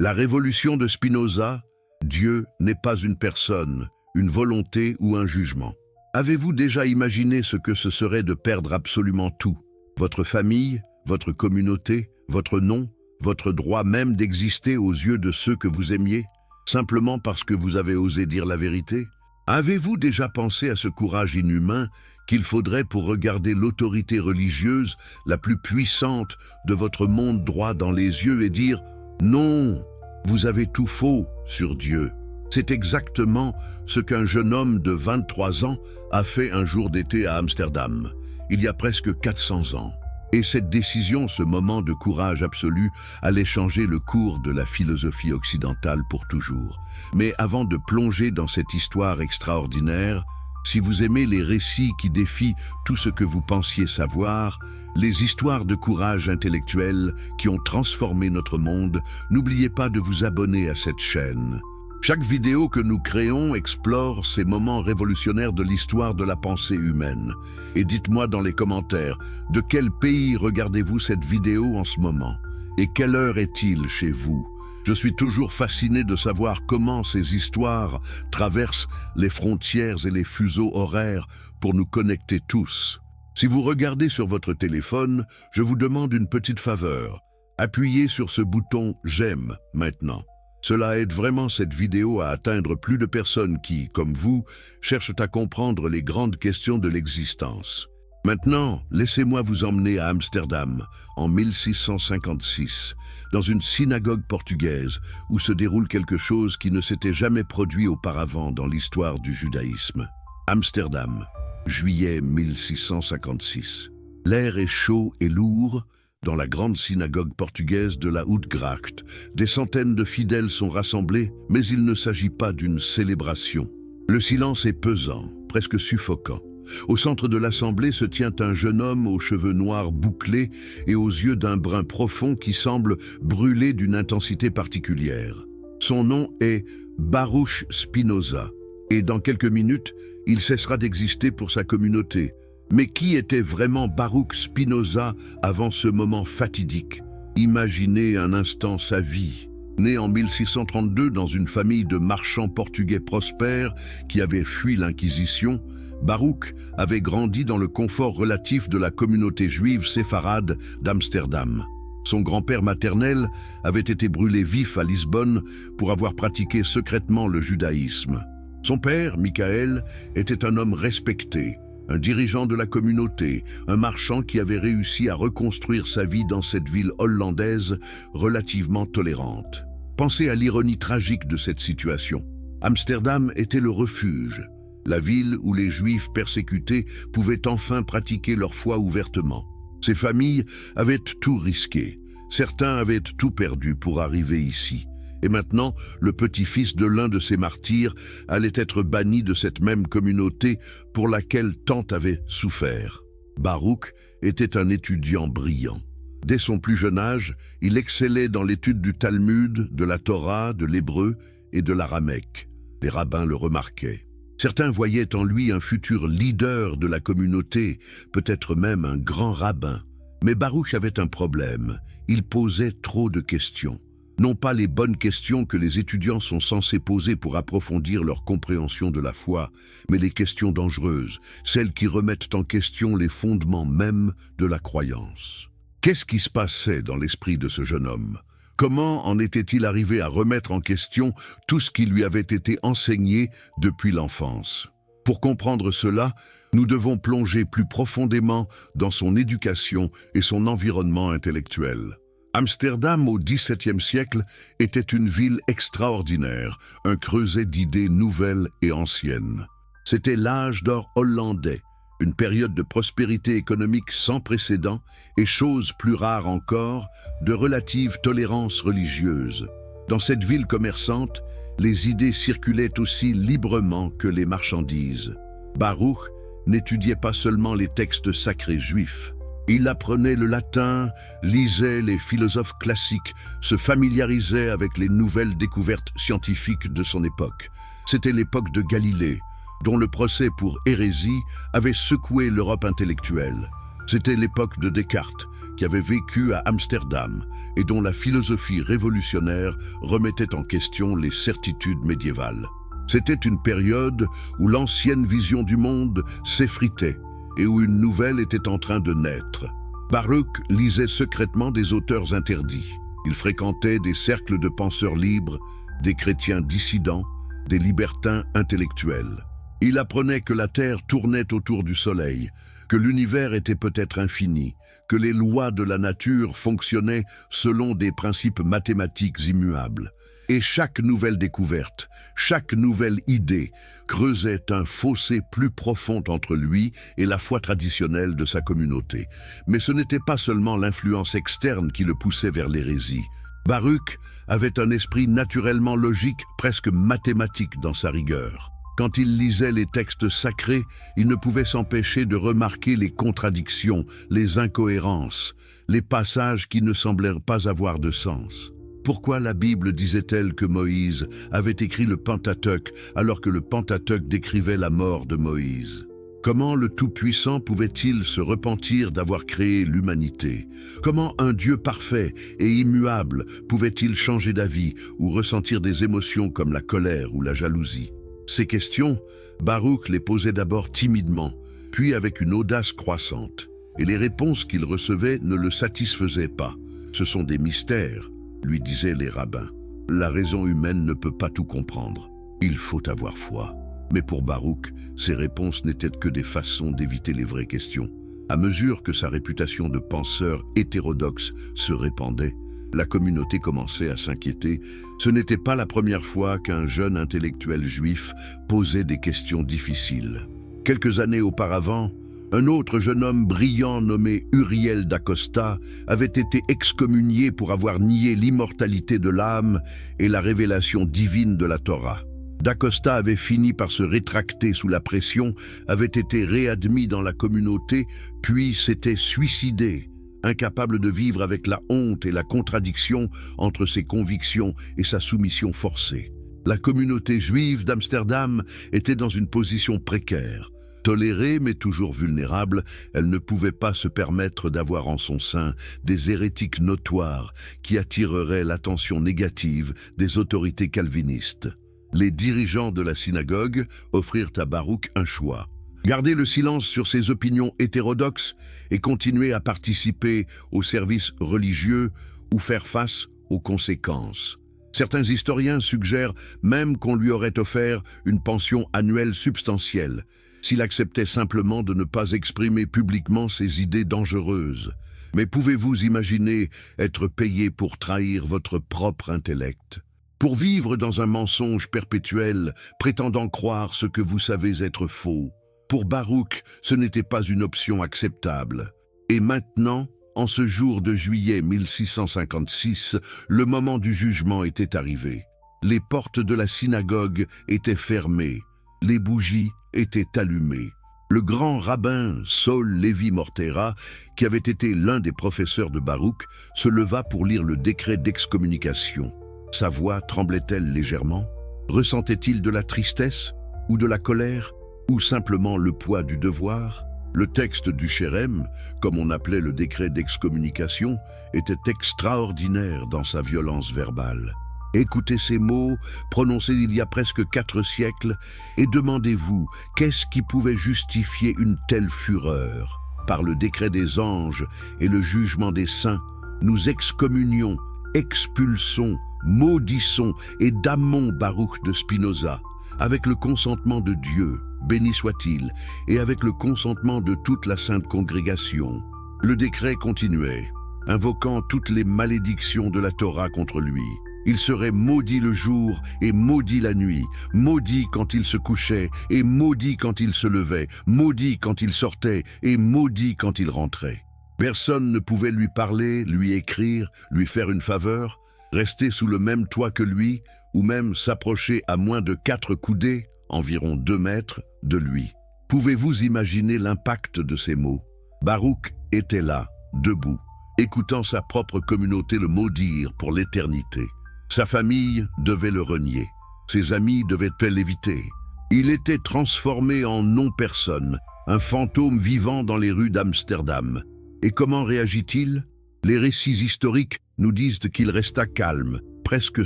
La révolution de Spinoza, Dieu n'est pas une personne, une volonté ou un jugement. Avez-vous déjà imaginé ce que ce serait de perdre absolument tout? Votre famille, votre communauté, votre nom, votre droit même d'exister aux yeux de ceux que vous aimiez, simplement parce que vous avez osé dire la vérité? Avez-vous déjà pensé à ce courage inhumain qu'il faudrait pour regarder l'autorité religieuse la plus puissante de votre monde droit dans les yeux et dire « Non, vous avez tout faux sur Dieu ». C'est exactement ce qu'un jeune homme de 23 ans a fait un jour d'été à Amsterdam, il y a presque 400 ans. Et cette décision, ce moment de courage absolu, allait changer le cours de la philosophie occidentale pour toujours. Mais avant de plonger dans cette histoire extraordinaire, si vous aimez les récits qui défient tout ce que vous pensiez savoir, les histoires de courage intellectuel qui ont transformé notre monde, n'oubliez pas de vous abonner à cette chaîne. Chaque vidéo que nous créons explore ces moments révolutionnaires de l'histoire de la pensée humaine. Et dites-moi dans les commentaires, de quel pays regardez-vous cette vidéo en ce moment? Et quelle heure est-il chez vous? Je suis toujours fasciné de savoir comment ces histoires traversent les frontières et les fuseaux horaires pour nous connecter tous. Si vous regardez sur votre téléphone, je vous demande une petite faveur. Appuyez sur ce bouton « J'aime » maintenant. Cela aide vraiment cette vidéo à atteindre plus de personnes qui, comme vous, cherchent à comprendre les grandes questions de l'existence. Maintenant, laissez-moi vous emmener à Amsterdam, en 1656, dans une synagogue portugaise où se déroule quelque chose qui ne s'était jamais produit auparavant dans l'histoire du judaïsme. Amsterdam, juillet 1656. L'air est chaud et lourd. Dans la grande synagogue portugaise de la Uitgracht, des centaines de fidèles sont rassemblés, mais il ne s'agit pas d'une célébration. Le silence est pesant, presque suffocant. Au centre de l'assemblée se tient un jeune homme aux cheveux noirs bouclés et aux yeux d'un brun profond qui semble brûler d'une intensité particulière. Son nom est Baruch Spinoza, et dans quelques minutes, il cessera d'exister pour sa communauté. Mais qui était vraiment Baruch Spinoza avant ce moment fatidique? Imaginez un instant sa vie. Né en 1632 dans une famille de marchands portugais prospères qui avaient fui l'Inquisition, Baruch avait grandi dans le confort relatif de la communauté juive séfarade d'Amsterdam. Son grand-père maternel avait été brûlé vif à Lisbonne pour avoir pratiqué secrètement le judaïsme. Son père, Michael, était un homme respecté, un dirigeant de la communauté, un marchand qui avait réussi à reconstruire sa vie dans cette ville hollandaise relativement tolérante. Pensez à l'ironie tragique de cette situation. Amsterdam était le refuge, la ville où les Juifs persécutés pouvaient enfin pratiquer leur foi ouvertement. Ces familles avaient tout risqué, certains avaient tout perdu pour arriver ici. Et maintenant, le petit-fils de l'un de ces martyrs allait être banni de cette même communauté pour laquelle tant avait souffert. Baruch était un étudiant brillant. Dès son plus jeune âge, il excellait dans l'étude du Talmud, de la Torah, de l'hébreu et de l'araméque. Les rabbins le remarquaient. Certains voyaient en lui un futur leader de la communauté, peut-être même un grand rabbin. Mais Baruch avait un problème, il posait trop de questions. Non pas les bonnes questions que les étudiants sont censés poser pour approfondir leur compréhension de la foi, mais les questions dangereuses, celles qui remettent en question les fondements mêmes de la croyance. Qu'est-ce qui se passait dans l'esprit de ce jeune homme? Comment en était-il arrivé à remettre en question tout ce qui lui avait été enseigné depuis l'enfance? Pour comprendre cela, nous devons plonger plus profondément dans son éducation et son environnement intellectuel. Amsterdam au XVIIe siècle était une ville extraordinaire, un creuset d'idées nouvelles et anciennes. C'était l'âge d'or hollandais, une période de prospérité économique sans précédent et, chose plus rare encore, de relative tolérance religieuse. Dans cette ville commerçante, les idées circulaient aussi librement que les marchandises. Baruch n'étudiait pas seulement les textes sacrés juifs. Il apprenait le latin, lisait les philosophes classiques, se familiarisait avec les nouvelles découvertes scientifiques de son époque. C'était l'époque de Galilée, dont le procès pour hérésie avait secoué l'Europe intellectuelle. C'était l'époque de Descartes, qui avait vécu à Amsterdam et dont la philosophie révolutionnaire remettait en question les certitudes médiévales. C'était une période où l'ancienne vision du monde s'effritait et où une nouvelle était en train de naître. Baruch lisait secrètement des auteurs interdits. Il fréquentait des cercles de penseurs libres, des chrétiens dissidents, des libertins intellectuels. Il apprenait que la Terre tournait autour du Soleil, que l'univers était peut-être infini, que les lois de la nature fonctionnaient selon des principes mathématiques immuables. Et chaque nouvelle découverte, chaque nouvelle idée creusait un fossé plus profond entre lui et la foi traditionnelle de sa communauté. Mais ce n'était pas seulement l'influence externe qui le poussait vers l'hérésie. Baruch avait un esprit naturellement logique, presque mathématique dans sa rigueur. Quand il lisait les textes sacrés, il ne pouvait s'empêcher de remarquer les contradictions, les incohérences, les passages qui ne semblèrent pas avoir de sens. Pourquoi la Bible disait-elle que Moïse avait écrit le Pentateuque alors que le Pentateuque décrivait la mort de Moïse? Comment le Tout-Puissant pouvait-il se repentir d'avoir créé l'humanité? Comment un Dieu parfait et immuable pouvait-il changer d'avis ou ressentir des émotions comme la colère ou la jalousie? Ces questions, Baruch les posait d'abord timidement, puis avec une audace croissante. Et les réponses qu'il recevait ne le satisfaisaient pas. Ce sont des mystères, lui disaient les rabbins. La raison humaine ne peut pas tout comprendre. Il faut avoir foi. Mais pour Baruch, ces réponses n'étaient que des façons d'éviter les vraies questions. À mesure que sa réputation de penseur hétérodoxe se répandait, la communauté commençait à s'inquiéter. Ce n'était pas la première fois qu'un jeune intellectuel juif posait des questions difficiles. Quelques années auparavant, un autre jeune homme brillant nommé Uriel d'Acosta avait été excommunié pour avoir nié l'immortalité de l'âme et la révélation divine de la Torah. D'Acosta avait fini par se rétracter sous la pression, avait été réadmis dans la communauté, puis s'était suicidé, incapable de vivre avec la honte et la contradiction entre ses convictions et sa soumission forcée. La communauté juive d'Amsterdam était dans une position précaire. Tolérée mais toujours vulnérable, elle ne pouvait pas se permettre d'avoir en son sein des hérétiques notoires qui attireraient l'attention négative des autorités calvinistes. Les dirigeants de la synagogue offrirent à Baruch un choix. Garder le silence sur ses opinions hétérodoxes et continuer à participer au service religieux ou faire face aux conséquences. Certains historiens suggèrent même qu'on lui aurait offert une pension annuelle substantielle s'il acceptait simplement de ne pas exprimer publiquement ses idées dangereuses. Mais pouvez-vous imaginer être payé pour trahir votre propre intellect? Pour vivre dans un mensonge perpétuel, prétendant croire ce que vous savez être faux? Pour Baruch, ce n'était pas une option acceptable. Et maintenant, en ce jour de juillet 1656, le moment du jugement était arrivé. Les portes de la synagogue étaient fermées, les bougies étaient allumées. Le grand rabbin Saul Lévi Mortera, qui avait été l'un des professeurs de Baruch, se leva pour lire le décret d'excommunication. Sa voix tremblait-elle légèrement? Ressentait-il de la tristesse ou de la colère ou simplement le poids du devoir? Le texte du Chérem, comme on appelait le décret d'excommunication, était extraordinaire dans sa violence verbale. Écoutez ces mots, prononcés il y a presque 4 siècles, et demandez-vous, qu'est-ce qui pouvait justifier une telle fureur? Par le décret des anges et le jugement des saints, nous excommunions, expulsons, maudissons et damnons Baruch de Spinoza, avec le consentement de Dieu, béni soit-il, et avec le consentement de toute la sainte congrégation. Le décret continuait, invoquant toutes les malédictions de la Torah contre lui. Il serait maudit le jour et maudit la nuit, maudit quand il se couchait et maudit quand il se levait, maudit quand il sortait et maudit quand il rentrait. Personne ne pouvait lui parler, lui écrire, lui faire une faveur, rester sous le même toit que lui, ou même s'approcher à moins de 4 coudées, environ 2 mètres, de lui. Pouvez-vous imaginer l'impact de ces mots? Baruch était là, debout, écoutant sa propre communauté le maudire pour l'éternité. Sa famille devait le renier, ses amis devaient l'éviter. Il était transformé en non-personne, un fantôme vivant dans les rues d'Amsterdam. Et comment réagit-il? Les récits historiques nous disent qu'il resta calme, presque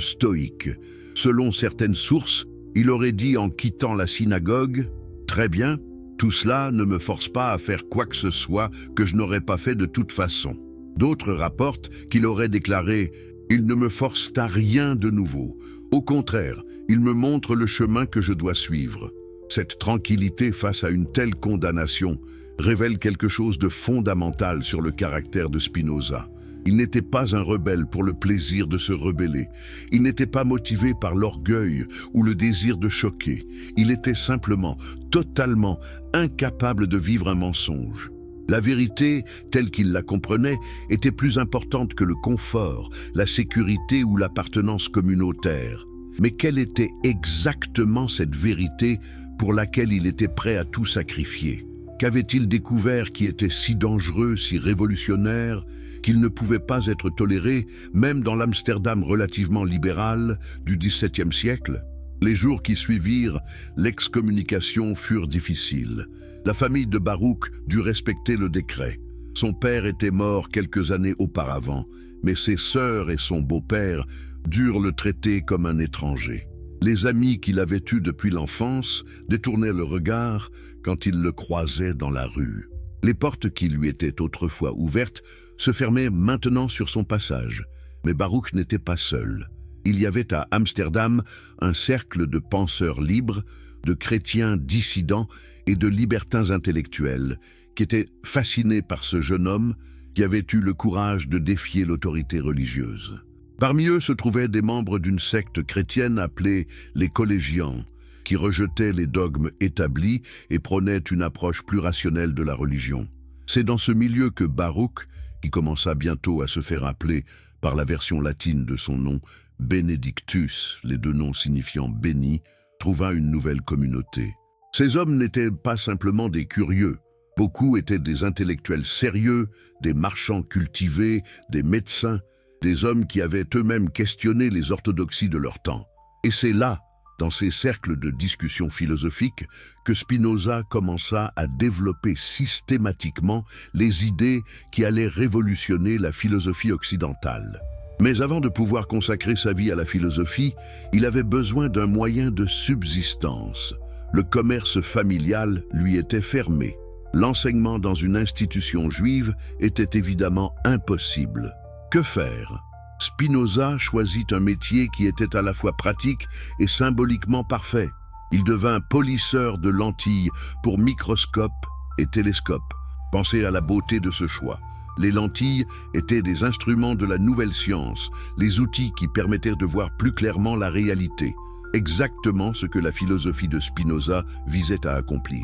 stoïque. Selon certaines sources, il aurait dit en quittant la synagogue « Très bien, tout cela ne me force pas à faire quoi que ce soit que je n'aurais pas fait de toute façon. » D'autres rapportent qu'il aurait déclaré « Il ne me force à rien de nouveau. Au contraire, il me montre le chemin que je dois suivre. » Cette tranquillité face à une telle condamnation révèle quelque chose de fondamental sur le caractère de Spinoza. Il n'était pas un rebelle pour le plaisir de se rebeller. Il n'était pas motivé par l'orgueil ou le désir de choquer. Il était simplement, totalement incapable de vivre un mensonge. La vérité, telle qu'il la comprenait, était plus importante que le confort, la sécurité ou l'appartenance communautaire. Mais quelle était exactement cette vérité pour laquelle il était prêt à tout sacrifier? Qu'avait-il découvert qui était si dangereux, si révolutionnaire, qu'il ne pouvait pas être toléré, même dans l'Amsterdam relativement libéral du XVIIe siècle? Les jours qui suivirent l'excommunication furent difficiles. La famille de Baruch dut respecter le décret. Son père était mort quelques années auparavant, mais ses sœurs et son beau-père durent le traiter comme un étranger. Les amis qu'il avait eus depuis l'enfance détournaient le regard quand ils le croisaient dans la rue. Les portes qui lui étaient autrefois ouvertes se fermaient maintenant sur son passage. Mais Baruch n'était pas seul. Il y avait à Amsterdam un cercle de penseurs libres, de chrétiens dissidents et de libertins intellectuels qui étaient fascinés par ce jeune homme qui avait eu le courage de défier l'autorité religieuse. Parmi eux se trouvaient des membres d'une secte chrétienne appelée les collégiens, qui rejetaient les dogmes établis et prônaient une approche plus rationnelle de la religion. C'est dans ce milieu que Baruch, qui commença bientôt à se faire appeler par la version latine de son nom, Benedictus, les deux noms signifiant béni, trouva une nouvelle communauté. Ces hommes n'étaient pas simplement des curieux. Beaucoup étaient des intellectuels sérieux, des marchands cultivés, des médecins, des hommes qui avaient eux-mêmes questionné les orthodoxies de leur temps. Et c'est là, dans ces cercles de discussion philosophique, que Spinoza commença à développer systématiquement les idées qui allaient révolutionner la philosophie occidentale. Mais avant de pouvoir consacrer sa vie à la philosophie, il avait besoin d'un moyen de subsistance. Le commerce familial lui était fermé. L'enseignement dans une institution juive était évidemment impossible. Que faire? Spinoza choisit un métier qui était à la fois pratique et symboliquement parfait. Il devint polisseur de lentilles pour microscope et télescope. Pensez à la beauté de ce choix. Les lentilles étaient des instruments de la nouvelle science, les outils qui permettaient de voir plus clairement la réalité. Exactement ce que la philosophie de Spinoza visait à accomplir.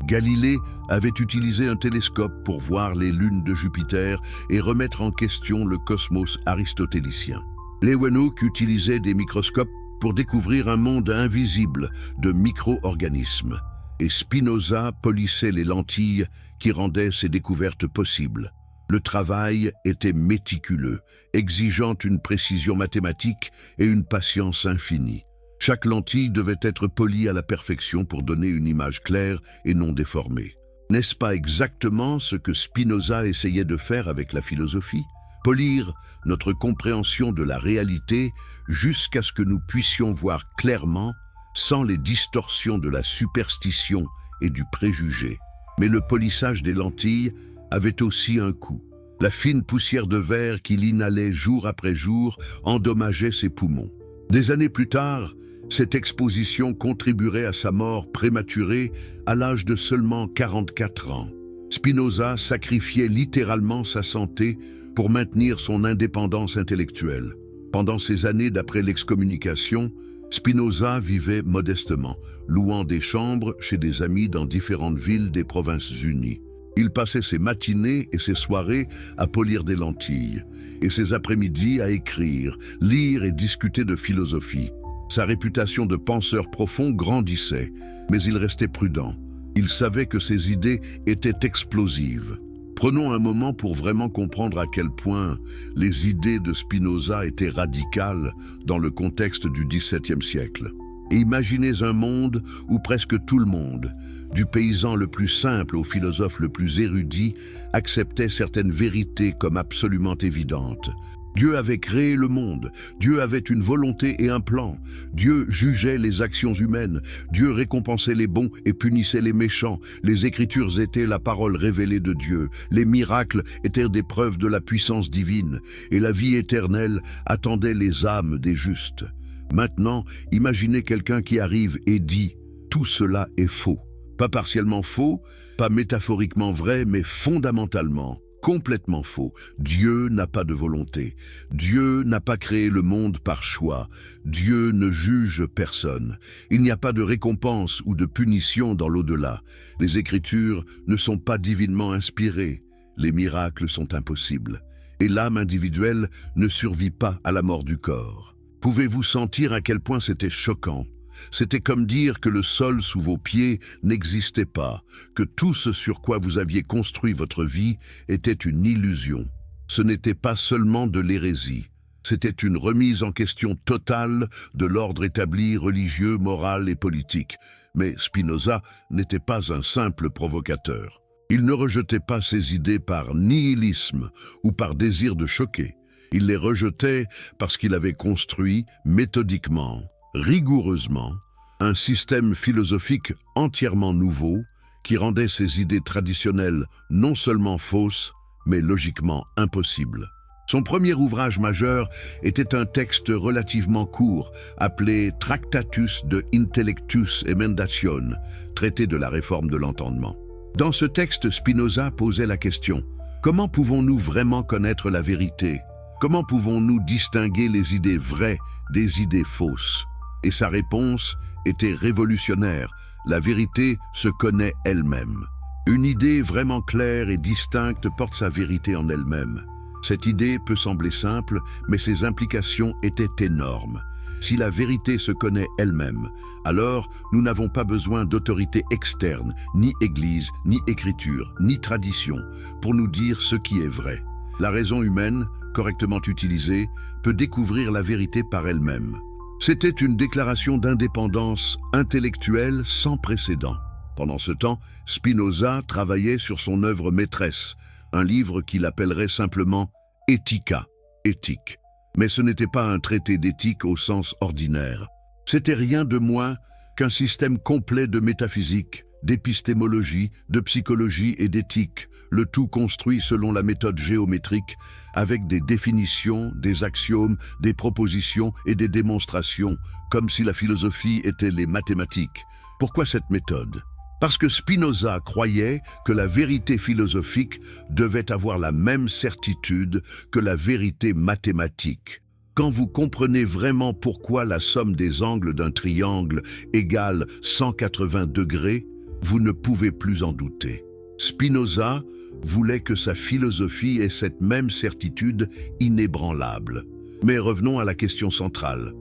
Galilée avait utilisé un télescope pour voir les lunes de Jupiter et remettre en question le cosmos aristotélicien. Leeuwenhoek utilisait des microscopes pour découvrir un monde invisible de micro-organismes. Et Spinoza polissait les lentilles qui rendaient ces découvertes possibles. Le travail était méticuleux, exigeant une précision mathématique et une patience infinie. Chaque lentille devait être polie à la perfection pour donner une image claire et non déformée. N'est-ce pas exactement ce que Spinoza essayait de faire avec la philosophie? Polir notre compréhension de la réalité jusqu'à ce que nous puissions voir clairement, sans les distorsions de la superstition et du préjugé. Mais le polissage des lentilles avait aussi un coût. La fine poussière de verre qu'il inhalait jour après jour endommageait ses poumons. Des années plus tard, cette exposition contribuerait à sa mort prématurée à l'âge de seulement 44 ans. Spinoza sacrifiait littéralement sa santé pour maintenir son indépendance intellectuelle. Pendant ces années d'après l'excommunication, Spinoza vivait modestement, louant des chambres chez des amis dans différentes villes des Provinces-Unies. Il passait ses matinées et ses soirées à polir des lentilles, et ses après-midi à écrire, lire et discuter de philosophie. Sa réputation de penseur profond grandissait, mais il restait prudent. Il savait que ses idées étaient explosives. Prenons un moment pour vraiment comprendre à quel point les idées de Spinoza étaient radicales dans le contexte du XVIIe siècle. Et imaginez un monde où presque tout le monde, Du paysan le plus simple au philosophe le plus érudit, acceptait certaines vérités comme absolument évidentes. Dieu avait créé le monde, Dieu avait une volonté et un plan, Dieu jugeait les actions humaines, Dieu récompensait les bons et punissait les méchants, les Écritures étaient la parole révélée de Dieu, les miracles étaient des preuves de la puissance divine, et la vie éternelle attendait les âmes des justes. Maintenant, imaginez quelqu'un qui arrive et dit « tout cela est faux ». Pas partiellement faux, pas métaphoriquement vrai, mais fondamentalement complètement faux. Dieu n'a pas de volonté. Dieu n'a pas créé le monde par choix. Dieu ne juge personne. Il n'y a pas de récompense ou de punition dans l'au-delà. Les Écritures ne sont pas divinement inspirées. Les miracles sont impossibles. Et l'âme individuelle ne survit pas à la mort du corps. Pouvez-vous sentir à quel point c'était choquant? C'était comme dire que le sol sous vos pieds n'existait pas, que tout ce sur quoi vous aviez construit votre vie était une illusion. Ce n'était pas seulement de l'hérésie, c'était une remise en question totale de l'ordre établi religieux, moral et politique. Mais Spinoza n'était pas un simple provocateur. Il ne rejetait pas ses idées par nihilisme ou par désir de choquer. Il les rejetait parce qu'il avait construit méthodiquement, rigoureusement, un système philosophique entièrement nouveau qui rendait ses idées traditionnelles non seulement fausses, mais logiquement impossibles. Son premier ouvrage majeur était un texte relativement court, appelé Tractatus de Intellectus Emendation, traité de la réforme de l'entendement. Dans ce texte, Spinoza posait la question « Comment pouvons-nous vraiment connaître la vérité ? Comment pouvons-nous distinguer les idées vraies des idées fausses ?» Et sa réponse était révolutionnaire. La vérité se connaît elle-même. Une idée vraiment claire et distincte porte sa vérité en elle-même. Cette idée peut sembler simple, mais ses implications étaient énormes. Si la vérité se connaît elle-même, alors nous n'avons pas besoin d'autorité externe, ni église, ni écriture, ni tradition, pour nous dire ce qui est vrai. La raison humaine, correctement utilisée, peut découvrir la vérité par elle-même. C'était une déclaration d'indépendance intellectuelle sans précédent. Pendant ce temps, Spinoza travaillait sur son œuvre maîtresse, un livre qu'il appellerait simplement « Ethica », éthique. Mais ce n'était pas un traité d'éthique au sens ordinaire. C'était rien de moins qu'un système complet de métaphysique, d'épistémologie, de psychologie et d'éthique, le tout construit selon la méthode géométrique, avec des définitions, des axiomes, des propositions et des démonstrations, comme si la philosophie était les mathématiques. Pourquoi cette méthode ? Parce que Spinoza croyait que la vérité philosophique devait avoir la même certitude que la vérité mathématique. Quand vous comprenez vraiment pourquoi la somme des angles d'un triangle égale 180 degrés, vous ne pouvez plus en douter. Spinoza voulait que sa philosophie ait cette même certitude inébranlable. Mais revenons à la question centrale.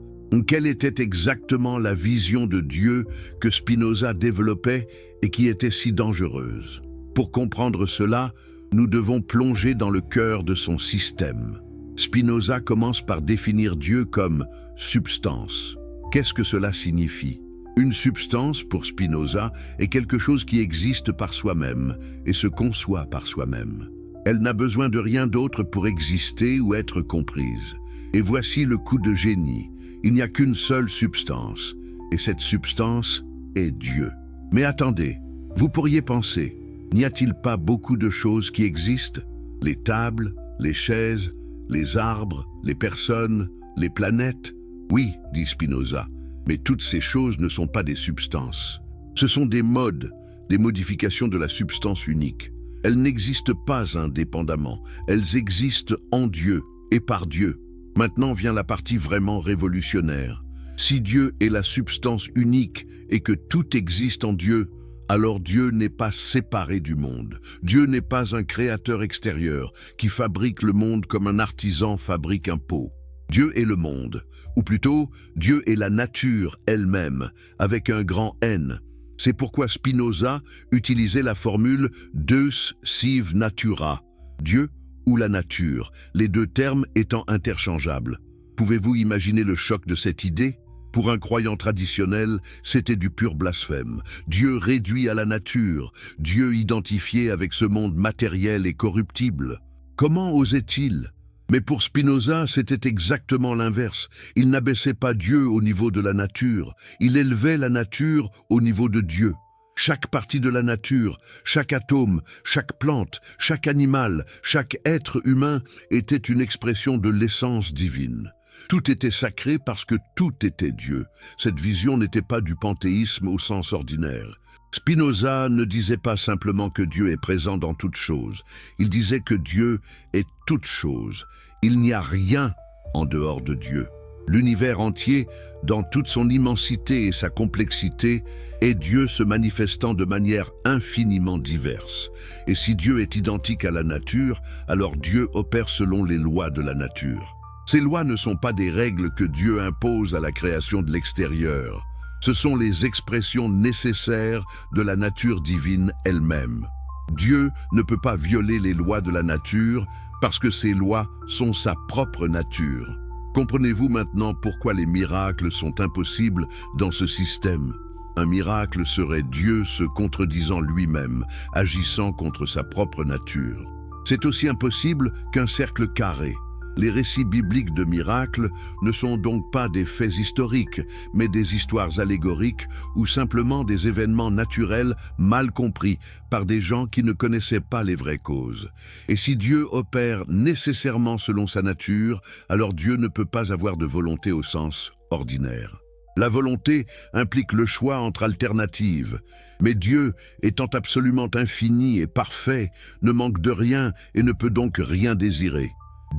Quelle était exactement la vision de Dieu que Spinoza développait et qui était si dangereuse? Pour comprendre cela, nous devons plonger dans le cœur de son système. Spinoza commence par définir Dieu comme « substance ». Qu'est-ce que cela signifie? Une substance, pour Spinoza, est quelque chose qui existe par soi-même et se conçoit par soi-même. Elle n'a besoin de rien d'autre pour exister ou être comprise. Et voici le coup de génie. Il n'y a qu'une seule substance, et cette substance est Dieu. Mais attendez, vous pourriez penser, n'y a-t-il pas beaucoup de choses qui existent? Les tables, les chaises, les arbres, les personnes, les planètes? Oui, dit Spinoza, mais toutes ces choses ne sont pas des substances. Ce sont des modes, des modifications de la substance unique. Elles n'existent pas indépendamment, elles existent en Dieu et par Dieu. Maintenant vient la partie vraiment révolutionnaire. Si Dieu est la substance unique et que tout existe en Dieu, alors Dieu n'est pas séparé du monde. Dieu n'est pas un créateur extérieur qui fabrique le monde comme un artisan fabrique un pot. Dieu est le monde, ou plutôt, Dieu est la nature elle-même, avec un grand N. C'est pourquoi Spinoza utilisait la formule « Deus sive natura », Dieu ou la nature, les deux termes étant interchangeables. Pouvez-vous imaginer le choc de cette idée? Pour un croyant traditionnel, c'était du pur blasphème. Dieu réduit à la nature, Dieu identifié avec ce monde matériel et corruptible. Comment osait-il ? Mais pour Spinoza, c'était exactement l'inverse. Il n'abaissait pas Dieu au niveau de la nature, il élevait la nature au niveau de Dieu. Chaque partie de la nature, chaque atome, chaque plante, chaque animal, chaque être humain était une expression de l'essence divine. Tout était sacré parce que tout était Dieu. Cette vision n'était pas du panthéisme au sens ordinaire. Spinoza ne disait pas simplement que Dieu est présent dans toutes choses. Il disait que Dieu est toute chose. Il n'y a rien en dehors de Dieu. L'univers entier, dans toute son immensité et sa complexité, est Dieu se manifestant de manière infiniment diverse. Et si Dieu est identique à la nature, alors Dieu opère selon les lois de la nature. Ces lois ne sont pas des règles que Dieu impose à la création de l'extérieur. Ce sont les expressions nécessaires de la nature divine elle-même. Dieu ne peut pas violer les lois de la nature parce que ces lois sont sa propre nature. Comprenez-vous maintenant pourquoi les miracles sont impossibles dans ce système ? Un miracle serait Dieu se contredisant lui-même, agissant contre sa propre nature. C'est aussi impossible qu'un cercle carré. Les récits bibliques de miracles ne sont donc pas des faits historiques, mais des histoires allégoriques ou simplement des événements naturels mal compris par des gens qui ne connaissaient pas les vraies causes. Et si Dieu opère nécessairement selon sa nature, alors Dieu ne peut pas avoir de volonté au sens ordinaire. La volonté implique le choix entre alternatives, mais Dieu, étant absolument infini et parfait, ne manque de rien et ne peut donc rien désirer.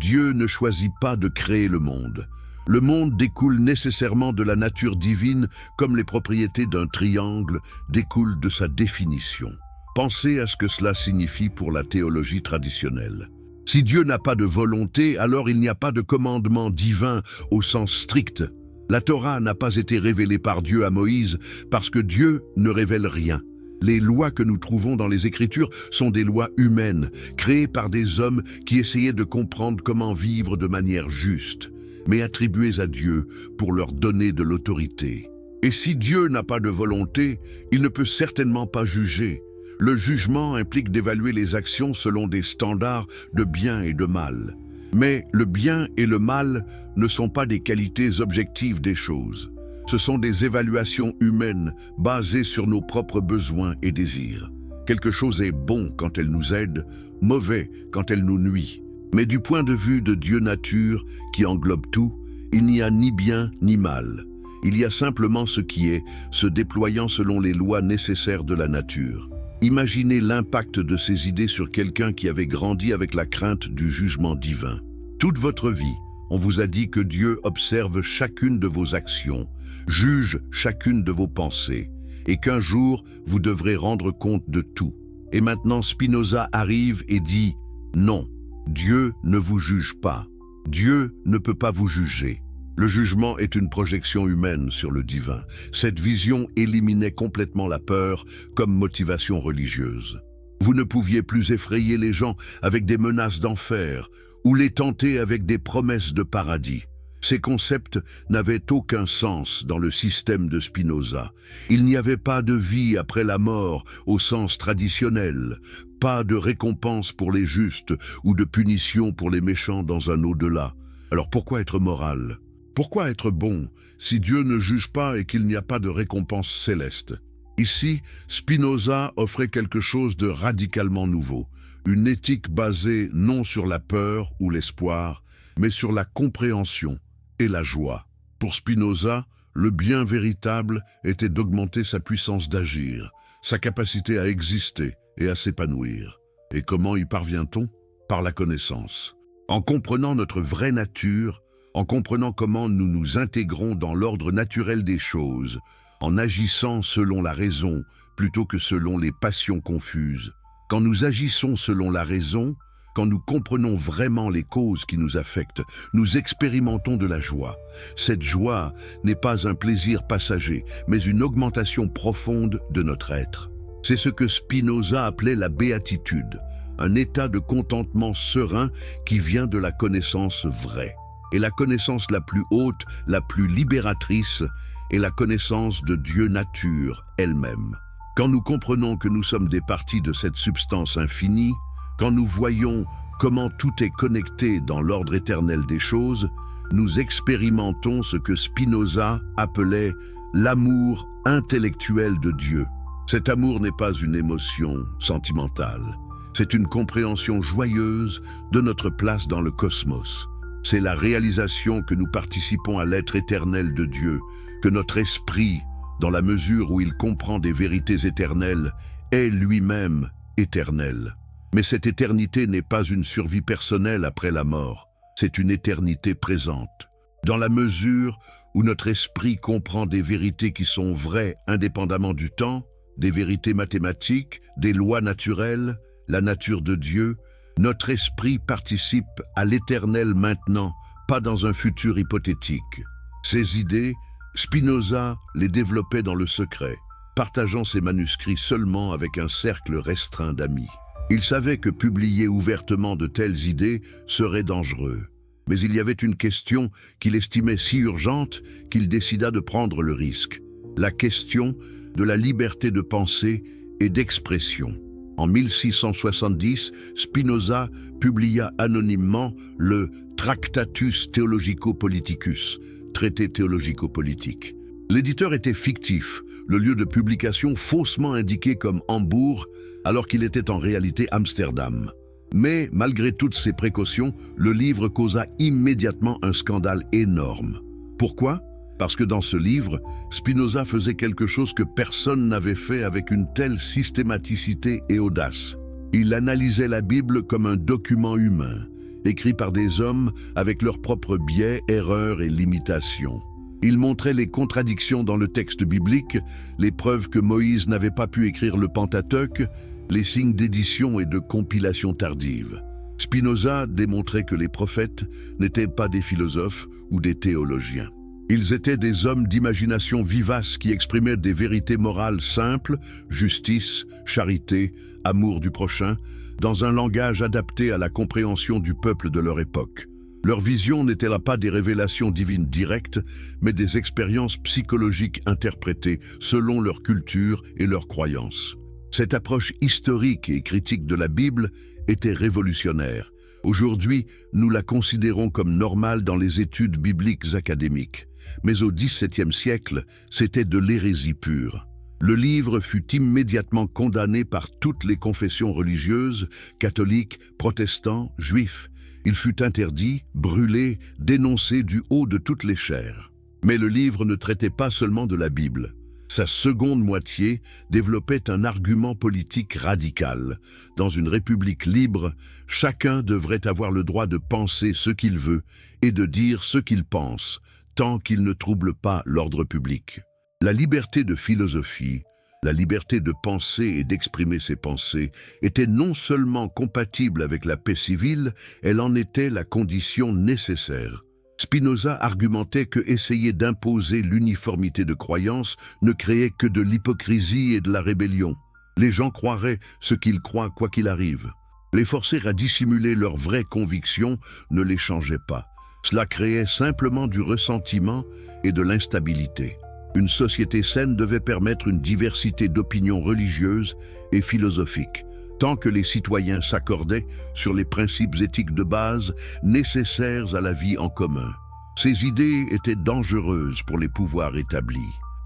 Dieu ne choisit pas de créer le monde. Le monde découle nécessairement de la nature divine comme les propriétés d'un triangle découlent de sa définition. Pensez à ce que cela signifie pour la théologie traditionnelle. Si Dieu n'a pas de volonté, alors il n'y a pas de commandement divin au sens strict. La Torah n'a pas été révélée par Dieu à Moïse parce que Dieu ne révèle rien. Les lois que nous trouvons dans les Écritures sont des lois humaines, créées par des hommes qui essayaient de comprendre comment vivre de manière juste, mais attribuées à Dieu pour leur donner de l'autorité. Et si Dieu n'a pas de volonté, il ne peut certainement pas juger. Le jugement implique d'évaluer les actions selon des standards de bien et de mal. Mais le bien et le mal ne sont pas des qualités objectives des choses. Ce sont des évaluations humaines basées sur nos propres besoins et désirs. Quelque chose est bon quand elle nous aide, mauvais quand elle nous nuit. Mais du point de vue de Dieu nature, qui englobe tout, il n'y a ni bien ni mal. Il y a simplement ce qui est, se déployant selon les lois nécessaires de la nature. Imaginez l'impact de ces idées sur quelqu'un qui avait grandi avec la crainte du jugement divin. Toute votre vie, on vous a dit que Dieu observe chacune de vos actions, juge chacune de vos pensées, et qu'un jour, vous devrez rendre compte de tout. Et maintenant, Spinoza arrive et dit « Non, Dieu ne vous juge pas. Dieu ne peut pas vous juger. » Le jugement est une projection humaine sur le divin. Cette vision éliminait complètement la peur comme motivation religieuse. Vous ne pouviez plus effrayer les gens avec des menaces d'enfer ou les tenter avec des promesses de paradis. Ces concepts n'avaient aucun sens dans le système de Spinoza. Il n'y avait pas de vie après la mort au sens traditionnel, pas de récompense pour les justes ou de punition pour les méchants dans un au-delà. Alors pourquoi être moral ? Pourquoi être bon si Dieu ne juge pas et qu'il n'y a pas de récompense céleste ? Ici, Spinoza offrait quelque chose de radicalement nouveau, une éthique basée non sur la peur ou l'espoir, mais sur la compréhension et la joie. Pour Spinoza, le bien véritable était d'augmenter sa puissance d'agir, sa capacité à exister et à s'épanouir. Et comment y parvient-on ? Par la connaissance. En comprenant notre vraie nature, en comprenant comment nous nous intégrons dans l'ordre naturel des choses, en agissant selon la raison plutôt que selon les passions confuses. Quand nous agissons selon la raison, quand nous comprenons vraiment les causes qui nous affectent, nous expérimentons de la joie. Cette joie n'est pas un plaisir passager, mais une augmentation profonde de notre être. C'est ce que Spinoza appelait la béatitude, un état de contentement serein qui vient de la connaissance vraie. Et la connaissance la plus haute, la plus libératrice, est la connaissance de Dieu nature elle-même. Quand nous comprenons que nous sommes des parties de cette substance infinie, quand nous voyons comment tout est connecté dans l'ordre éternel des choses, nous expérimentons ce que Spinoza appelait l'amour intellectuel de Dieu. Cet amour n'est pas une émotion sentimentale, c'est une compréhension joyeuse de notre place dans le cosmos. C'est la réalisation que nous participons à l'être éternel de Dieu, que notre esprit, dans la mesure où il comprend des vérités éternelles, est lui-même éternel. Mais cette éternité n'est pas une survie personnelle après la mort, c'est une éternité présente. Dans la mesure où notre esprit comprend des vérités qui sont vraies indépendamment du temps, des vérités mathématiques, des lois naturelles, la nature de Dieu, notre esprit participe à l'éternel maintenant, pas dans un futur hypothétique. Ces idées, Spinoza les développait dans le secret, partageant ses manuscrits seulement avec un cercle restreint d'amis. Il savait que publier ouvertement de telles idées serait dangereux. Mais il y avait une question qu'il estimait si urgente qu'il décida de prendre le risque. La question de la liberté de pensée et d'expression. En 1670, Spinoza publia anonymement le Tractatus Theologico-Politicus, traité théologico-politique. L'éditeur était fictif, le lieu de publication faussement indiqué comme Hambourg, alors qu'il était en réalité Amsterdam. Mais, malgré toutes ces précautions, le livre causa immédiatement un scandale énorme. Pourquoi ? Parce que dans ce livre, Spinoza faisait quelque chose que personne n'avait fait avec une telle systématicité et audace. Il analysait la Bible comme un document humain, écrit par des hommes avec leurs propres biais, erreurs et limitations. Il montrait les contradictions dans le texte biblique, les preuves que Moïse n'avait pas pu écrire le Pentateuque, les signes d'édition et de compilation tardive. Spinoza démontrait que les prophètes n'étaient pas des philosophes ou des théologiens. Ils étaient des hommes d'imagination vivace qui exprimaient des vérités morales simples, justice, charité, amour du prochain, dans un langage adapté à la compréhension du peuple de leur époque. Leur vision n'était là pas des révélations divines directes, mais des expériences psychologiques interprétées selon leur culture et leurs croyances. Cette approche historique et critique de la Bible était révolutionnaire. Aujourd'hui, nous la considérons comme normale dans les études bibliques académiques. Mais au XVIIe siècle, c'était de l'hérésie pure. Le livre fut immédiatement condamné par toutes les confessions religieuses, catholiques, protestants, juifs. Il fut interdit, brûlé, dénoncé du haut de toutes les chaires. Mais le livre ne traitait pas seulement de la Bible. Sa seconde moitié développait un argument politique radical. Dans une république libre, chacun devrait avoir le droit de penser ce qu'il veut et de dire ce qu'il pense, tant qu'il ne trouble pas l'ordre public. La liberté de philosophie, la liberté de penser et d'exprimer ses pensées, était non seulement compatible avec la paix civile, elle en était la condition nécessaire. Spinoza argumentait que essayer d'imposer l'uniformité de croyance ne créait que de l'hypocrisie et de la rébellion. Les gens croiraient ce qu'ils croient quoi qu'il arrive. Les forcer à dissimuler leurs vraies convictions ne les changeait pas. Cela créait simplement du ressentiment et de l'instabilité. Une société saine devait permettre une diversité d'opinions religieuses et philosophiques, tant que les citoyens s'accordaient sur les principes éthiques de base nécessaires à la vie en commun. Ces idées étaient dangereuses pour les pouvoirs établis.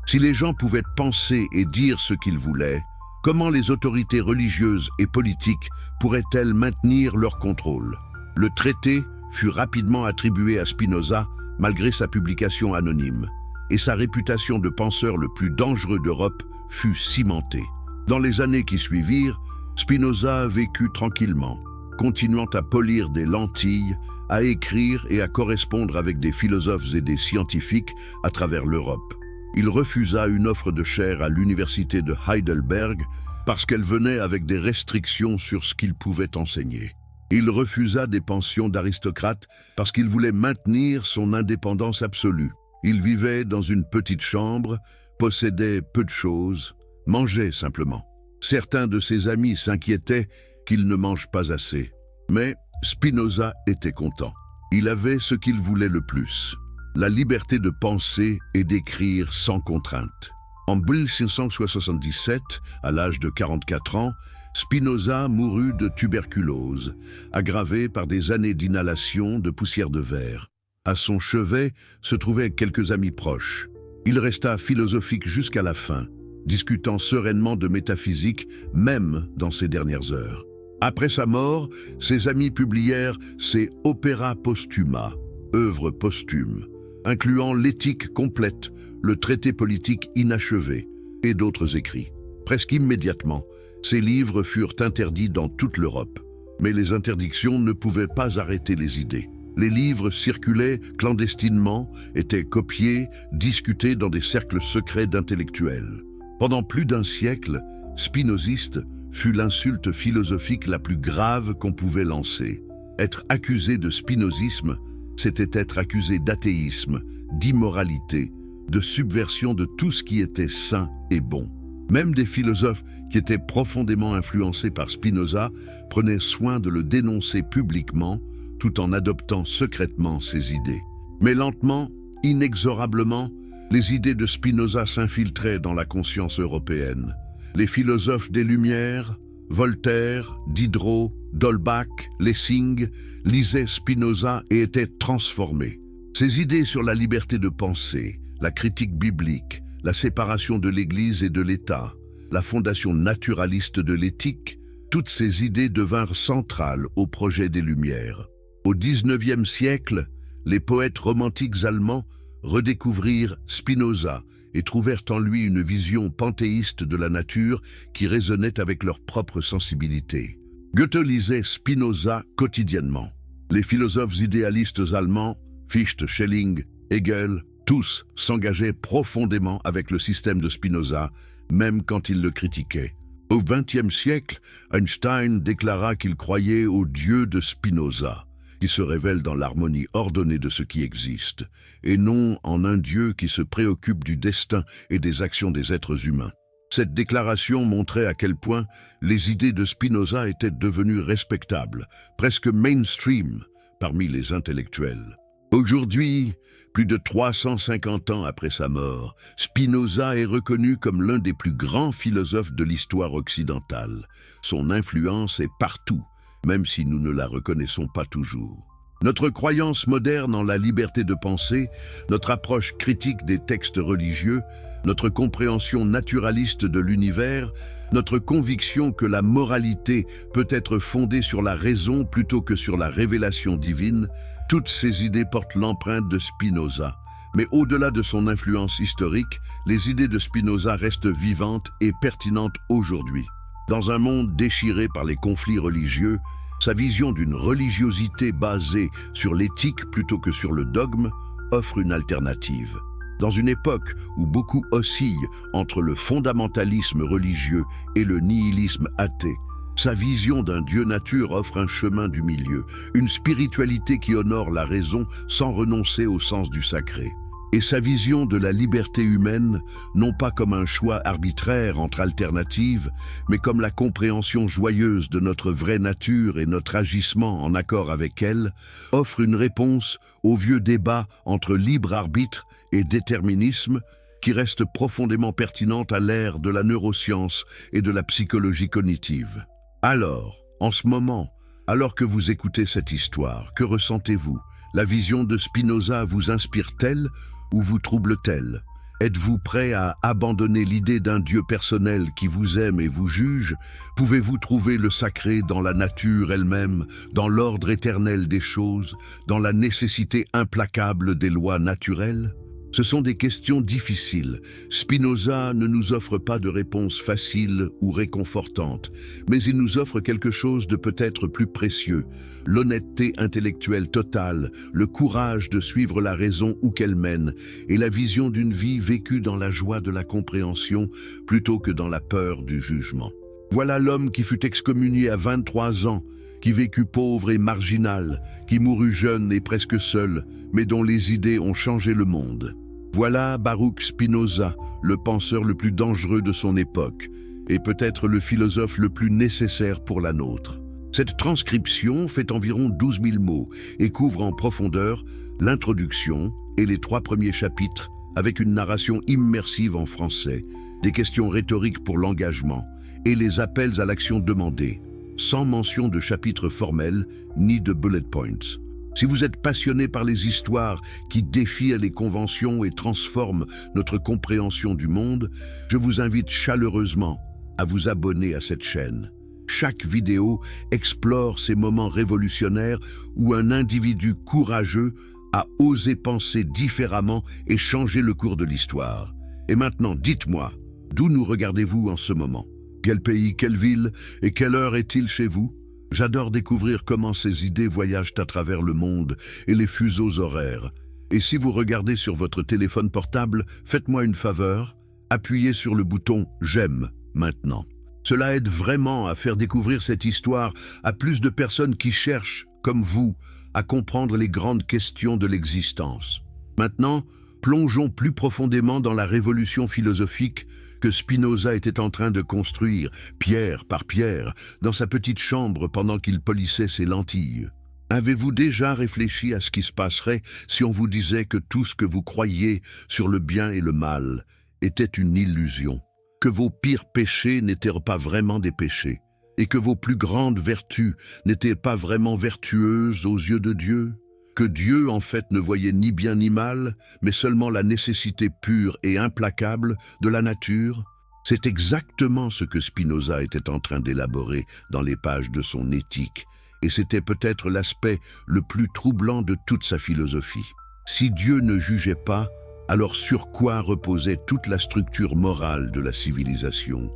Si les gens pouvaient penser et dire ce qu'ils voulaient, comment les autorités religieuses et politiques pourraient-elles maintenir leur contrôle? Le traité fut rapidement attribué à Spinoza malgré sa publication anonyme, et sa réputation de penseur le plus dangereux d'Europe fut cimentée. Dans les années qui suivirent, Spinoza vécut tranquillement, continuant à polir des lentilles, à écrire et à correspondre avec des philosophes et des scientifiques à travers l'Europe. Il refusa une offre de chaire à l'université de Heidelberg parce qu'elle venait avec des restrictions sur ce qu'il pouvait enseigner. Il refusa des pensions d'aristocrates parce qu'il voulait maintenir son indépendance absolue. Il vivait dans une petite chambre, possédait peu de choses, mangeait simplement. Certains de ses amis s'inquiétaient qu'il ne mange pas assez. Mais Spinoza était content. Il avait ce qu'il voulait le plus, la liberté de penser et d'écrire sans contrainte. En 1577, à l'âge de 44 ans, Spinoza mourut de tuberculose, aggravé par des années d'inhalation de poussière de verre. À son chevet se trouvaient quelques amis proches. Il resta philosophique jusqu'à la fin, discutant sereinement de métaphysique, même dans ses dernières heures. Après sa mort, ses amis publièrent ses Opera Postuma, œuvres posthumes, incluant l'éthique complète, le traité politique inachevé et d'autres écrits. Presque immédiatement, ces livres furent interdits dans toute l'Europe. Mais les interdictions ne pouvaient pas arrêter les idées. Les livres circulaient clandestinement, étaient copiés, discutés dans des cercles secrets d'intellectuels. Pendant plus d'un siècle, spinoziste fut l'insulte philosophique la plus grave qu'on pouvait lancer. Être accusé de spinozisme, c'était être accusé d'athéisme, d'immoralité, de subversion de tout ce qui était sain et bon. Même des philosophes qui étaient profondément influencés par Spinoza prenaient soin de le dénoncer publiquement, tout en adoptant secrètement ses idées. Mais lentement, inexorablement, les idées de Spinoza s'infiltraient dans la conscience européenne. Les philosophes des Lumières, Voltaire, Diderot, d'Holbach, Lessing, lisaient Spinoza et étaient transformés. Ces idées sur la liberté de penser, la critique biblique, la séparation de l'Église et de l'État, la fondation naturaliste de l'éthique, toutes ces idées devinrent centrales au projet des Lumières. Au XIXe siècle, les poètes romantiques allemands redécouvrirent Spinoza et trouvèrent en lui une vision panthéiste de la nature qui résonnait avec leur propre sensibilité. Goethe lisait Spinoza quotidiennement. Les philosophes idéalistes allemands, Fichte, Schelling, Hegel, tous s'engageaient profondément avec le système de Spinoza, même quand ils le critiquaient. Au XXe siècle, Einstein déclara qu'il croyait au Dieu de Spinoza, qui se révèle dans l'harmonie ordonnée de ce qui existe, et non en un Dieu qui se préoccupe du destin et des actions des êtres humains. Cette déclaration montrait à quel point les idées de Spinoza étaient devenues respectables, presque mainstream, parmi les intellectuels. Aujourd'hui, plus de 350 ans après sa mort, Spinoza est reconnu comme l'un des plus grands philosophes de l'histoire occidentale. Son influence est partout, même si nous ne la reconnaissons pas toujours. Notre croyance moderne en la liberté de penser, notre approche critique des textes religieux, notre compréhension naturaliste de l'univers, notre conviction que la moralité peut être fondée sur la raison plutôt que sur la révélation divine, toutes ces idées portent l'empreinte de Spinoza. Mais au-delà de son influence historique, les idées de Spinoza restent vivantes et pertinentes aujourd'hui. Dans un monde déchiré par les conflits religieux, sa vision d'une religiosité basée sur l'éthique plutôt que sur le dogme offre une alternative. Dans une époque où beaucoup oscillent entre le fondamentalisme religieux et le nihilisme athée, sa vision d'un Dieu nature offre un chemin du milieu, une spiritualité qui honore la raison sans renoncer au sens du sacré. Et sa vision de la liberté humaine, non pas comme un choix arbitraire entre alternatives, mais comme la compréhension joyeuse de notre vraie nature et notre agissement en accord avec elle, offre une réponse au vieux débat entre libre arbitre et déterminisme qui reste profondément pertinente à l'ère de la neuroscience et de la psychologie cognitive. Alors, en ce moment, alors que vous écoutez cette histoire, que ressentez-vous? La vision de Spinoza vous inspire-t-elle ou vous trouble-t-elle? Êtes-vous prêt à abandonner l'idée d'un Dieu personnel qui vous aime et vous juge? Pouvez-vous trouver le sacré dans la nature elle-même, dans l'ordre éternel des choses, dans la nécessité implacable des lois naturelles? Ce sont des questions difficiles. Spinoza ne nous offre pas de réponse facile ou réconfortante, mais il nous offre quelque chose de peut-être plus précieux, l'honnêteté intellectuelle totale, le courage de suivre la raison où qu'elle mène, et la vision d'une vie vécue dans la joie de la compréhension plutôt que dans la peur du jugement. Voilà l'homme qui fut excommunié à 23 ans, qui vécut pauvre et marginal, qui mourut jeune et presque seul, mais dont les idées ont changé le monde. Voilà Baruch Spinoza, le penseur le plus dangereux de son époque, et peut-être le philosophe le plus nécessaire pour la nôtre. Cette transcription fait environ 12 000 mots et couvre en profondeur l'introduction et les 3 premiers chapitres avec une narration immersive en français, des questions rhétoriques pour l'engagement et les appels à l'action demandés, sans mention de chapitres formels ni de bullet points. Si vous êtes passionné par les histoires qui défient les conventions et transforment notre compréhension du monde, je vous invite chaleureusement à vous abonner à cette chaîne. Chaque vidéo explore ces moments révolutionnaires où un individu courageux a osé penser différemment et changer le cours de l'histoire. Et maintenant, dites-moi, d'où nous regardez-vous en ce moment? Quel pays, quelle ville et quelle heure est-il chez vous? J'adore découvrir comment ces idées voyagent à travers le monde et les fuseaux horaires. Et si vous regardez sur votre téléphone portable, faites-moi une faveur, appuyez sur le bouton « J'aime » maintenant. Cela aide vraiment à faire découvrir cette histoire à plus de personnes qui cherchent, comme vous, à comprendre les grandes questions de l'existence. Maintenant, plongeons plus profondément dans la révolution philosophique que Spinoza était en train de construire, pierre par pierre, dans sa petite chambre pendant qu'il polissait ses lentilles. Avez-vous déjà réfléchi à ce qui se passerait si on vous disait que tout ce que vous croyiez sur le bien et le mal était une illusion, que vos pires péchés n'étaient pas vraiment des péchés, et que vos plus grandes vertus n'étaient pas vraiment vertueuses aux yeux de Dieu? Que Dieu, en fait, ne voyait ni bien ni mal, mais seulement la nécessité pure et implacable de la nature? C'est exactement ce que Spinoza était en train d'élaborer dans les pages de son Éthique, et c'était peut-être l'aspect le plus troublant de toute sa philosophie. Si Dieu ne jugeait pas, alors sur quoi reposait toute la structure morale de la civilisation?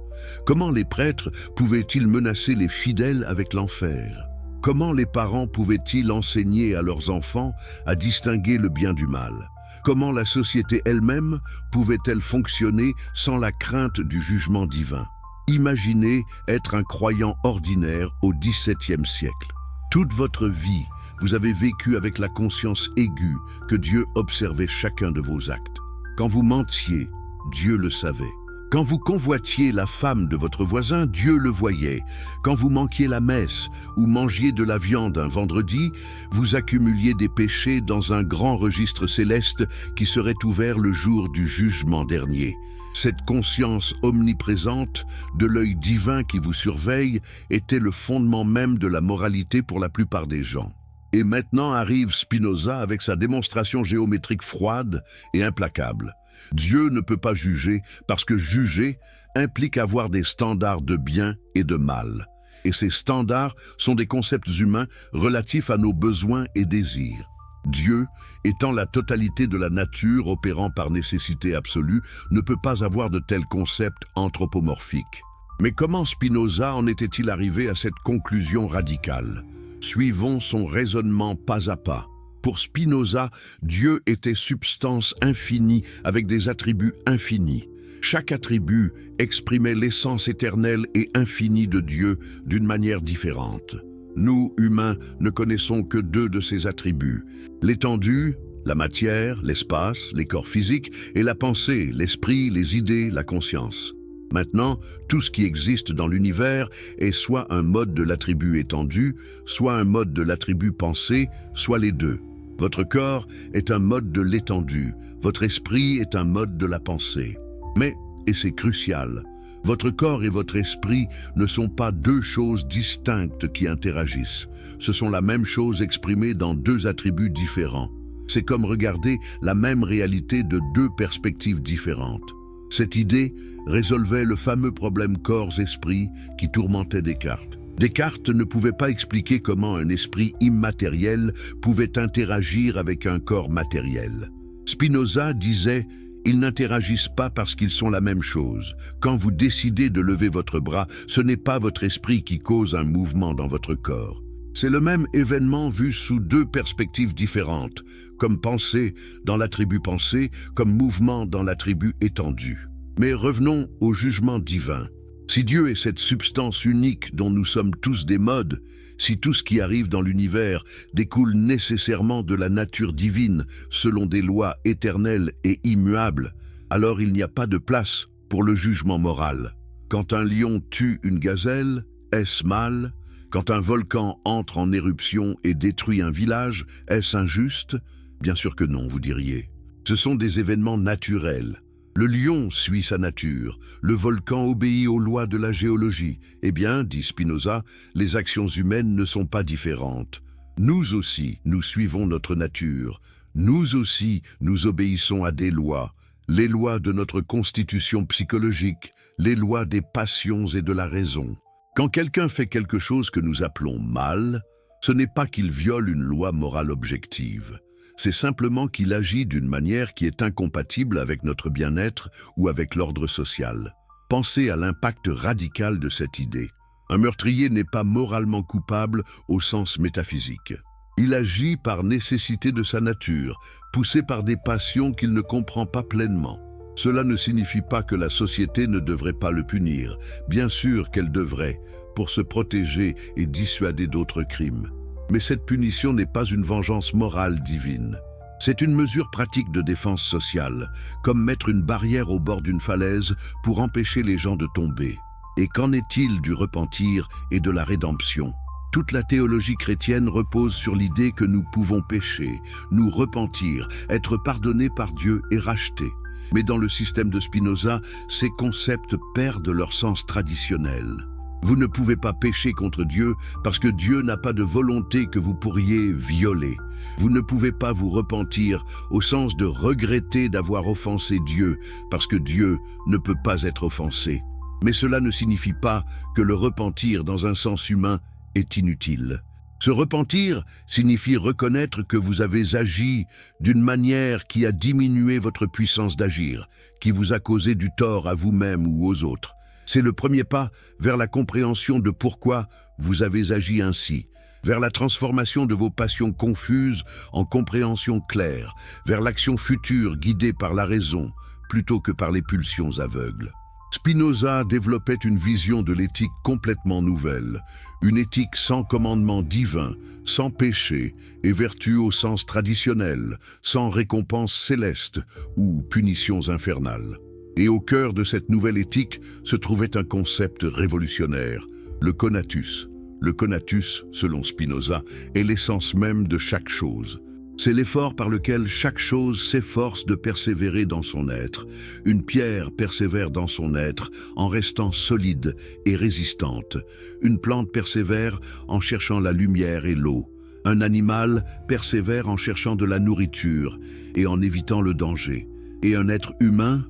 Comment les prêtres pouvaient-ils menacer les fidèles avec l'enfer? Comment les parents pouvaient-ils enseigner à leurs enfants à distinguer le bien du mal? Comment la société elle-même pouvait-elle fonctionner sans la crainte du jugement divin? Imaginez être un croyant ordinaire au XVIIe siècle. Toute votre vie, vous avez vécu avec la conscience aiguë que Dieu observait chacun de vos actes. Quand vous mentiez, Dieu le savait. Quand vous convoitiez la femme de votre voisin, Dieu le voyait. Quand vous manquiez la messe ou mangiez de la viande un vendredi, vous accumuliez des péchés dans un grand registre céleste qui serait ouvert le jour du jugement dernier. Cette conscience omniprésente de l'œil divin qui vous surveille était le fondement même de la moralité pour la plupart des gens. Et maintenant arrive Spinoza avec sa démonstration géométrique froide et implacable. Dieu ne peut pas juger parce que juger implique avoir des standards de bien et de mal. Et ces standards sont des concepts humains relatifs à nos besoins et désirs. Dieu, étant la totalité de la nature opérant par nécessité absolue, ne peut pas avoir de tels concepts anthropomorphiques. Mais comment Spinoza en était-il arrivé à cette conclusion radicale? Suivons son raisonnement pas à pas. Pour Spinoza, Dieu était substance infinie avec des attributs infinis. Chaque attribut exprimait l'essence éternelle et infinie de Dieu d'une manière différente. Nous, humains, ne connaissons que 2 de ces attributs. L'étendue, la matière, l'espace, les corps physiques, et la pensée, l'esprit, les idées, la conscience. Maintenant, tout ce qui existe dans l'univers est soit un mode de l'attribut étendu, soit un mode de l'attribut pensée, soit les 2. Votre corps est un mode de l'étendue, votre esprit est un mode de la pensée. Mais, et c'est crucial, votre corps et votre esprit ne sont pas 2 choses distinctes qui interagissent. Ce sont la même chose exprimée dans 2 attributs différents. C'est comme regarder la même réalité de 2 perspectives différentes. Cette idée résolvait le fameux problème corps-esprit qui tourmentait Descartes. Descartes ne pouvait pas expliquer comment un esprit immatériel pouvait interagir avec un corps matériel. Spinoza disait « Ils n'interagissent pas parce qu'ils sont la même chose. Quand vous décidez de lever votre bras, ce n'est pas votre esprit qui cause un mouvement dans votre corps. C'est le même événement vu sous 2 perspectives différentes, comme pensée dans l'attribut pensée, comme mouvement dans l'attribut étendu. Mais revenons au jugement divin. Si Dieu est cette substance unique dont nous sommes tous des modes, si tout ce qui arrive dans l'univers découle nécessairement de la nature divine selon des lois éternelles et immuables, alors il n'y a pas de place pour le jugement moral. Quand un lion tue une gazelle, est-ce mal? Quand un volcan entre en éruption et détruit un village, est-ce injuste? Bien sûr que non, vous diriez. Ce sont des événements naturels. Le lion suit sa nature, le volcan obéit aux lois de la géologie. Eh bien, dit Spinoza, les actions humaines ne sont pas différentes. Nous aussi, nous suivons notre nature. Nous aussi, nous obéissons à des lois. Les lois de notre constitution psychologique, les lois des passions et de la raison. Quand quelqu'un fait quelque chose que nous appelons mal, ce n'est pas qu'il viole une loi morale objective. C'est simplement qu'il agit d'une manière qui est incompatible avec notre bien-être ou avec l'ordre social. Pensez à l'impact radical de cette idée. Un meurtrier n'est pas moralement coupable au sens métaphysique. Il agit par nécessité de sa nature, poussé par des passions qu'il ne comprend pas pleinement. Cela ne signifie pas que la société ne devrait pas le punir. Bien sûr qu'elle devrait, pour se protéger et dissuader d'autres crimes. Mais cette punition n'est pas une vengeance morale divine. C'est une mesure pratique de défense sociale, comme mettre une barrière au bord d'une falaise pour empêcher les gens de tomber. Et qu'en est-il du repentir et de la rédemption? Toute la théologie chrétienne repose sur l'idée que nous pouvons pécher, nous repentir, être pardonnés par Dieu et rachetés. Mais dans le système de Spinoza, ces concepts perdent leur sens traditionnel. Vous ne pouvez pas pécher contre Dieu parce que Dieu n'a pas de volonté que vous pourriez violer. Vous ne pouvez pas vous repentir au sens de regretter d'avoir offensé Dieu parce que Dieu ne peut pas être offensé. Mais cela ne signifie pas que le repentir dans un sens humain est inutile. Se repentir signifie reconnaître que vous avez agi d'une manière qui a diminué votre puissance d'agir, qui vous a causé du tort à vous-même ou aux autres. C'est le premier pas vers la compréhension de pourquoi vous avez agi ainsi, vers la transformation de vos passions confuses en compréhension claire, vers l'action future guidée par la raison plutôt que par les pulsions aveugles. Spinoza développait une vision de l'éthique complètement nouvelle, une éthique sans commandement divin, sans péché et vertu au sens traditionnel, sans récompense céleste ou punitions infernales. Et au cœur de cette nouvelle éthique se trouvait un concept révolutionnaire, le conatus. Le conatus, selon Spinoza, est l'essence même de chaque chose. C'est l'effort par lequel chaque chose s'efforce de persévérer dans son être. Une pierre persévère dans son être en restant solide et résistante. Une plante persévère en cherchant la lumière et l'eau. Un animal persévère en cherchant de la nourriture et en évitant le danger. Et un être humain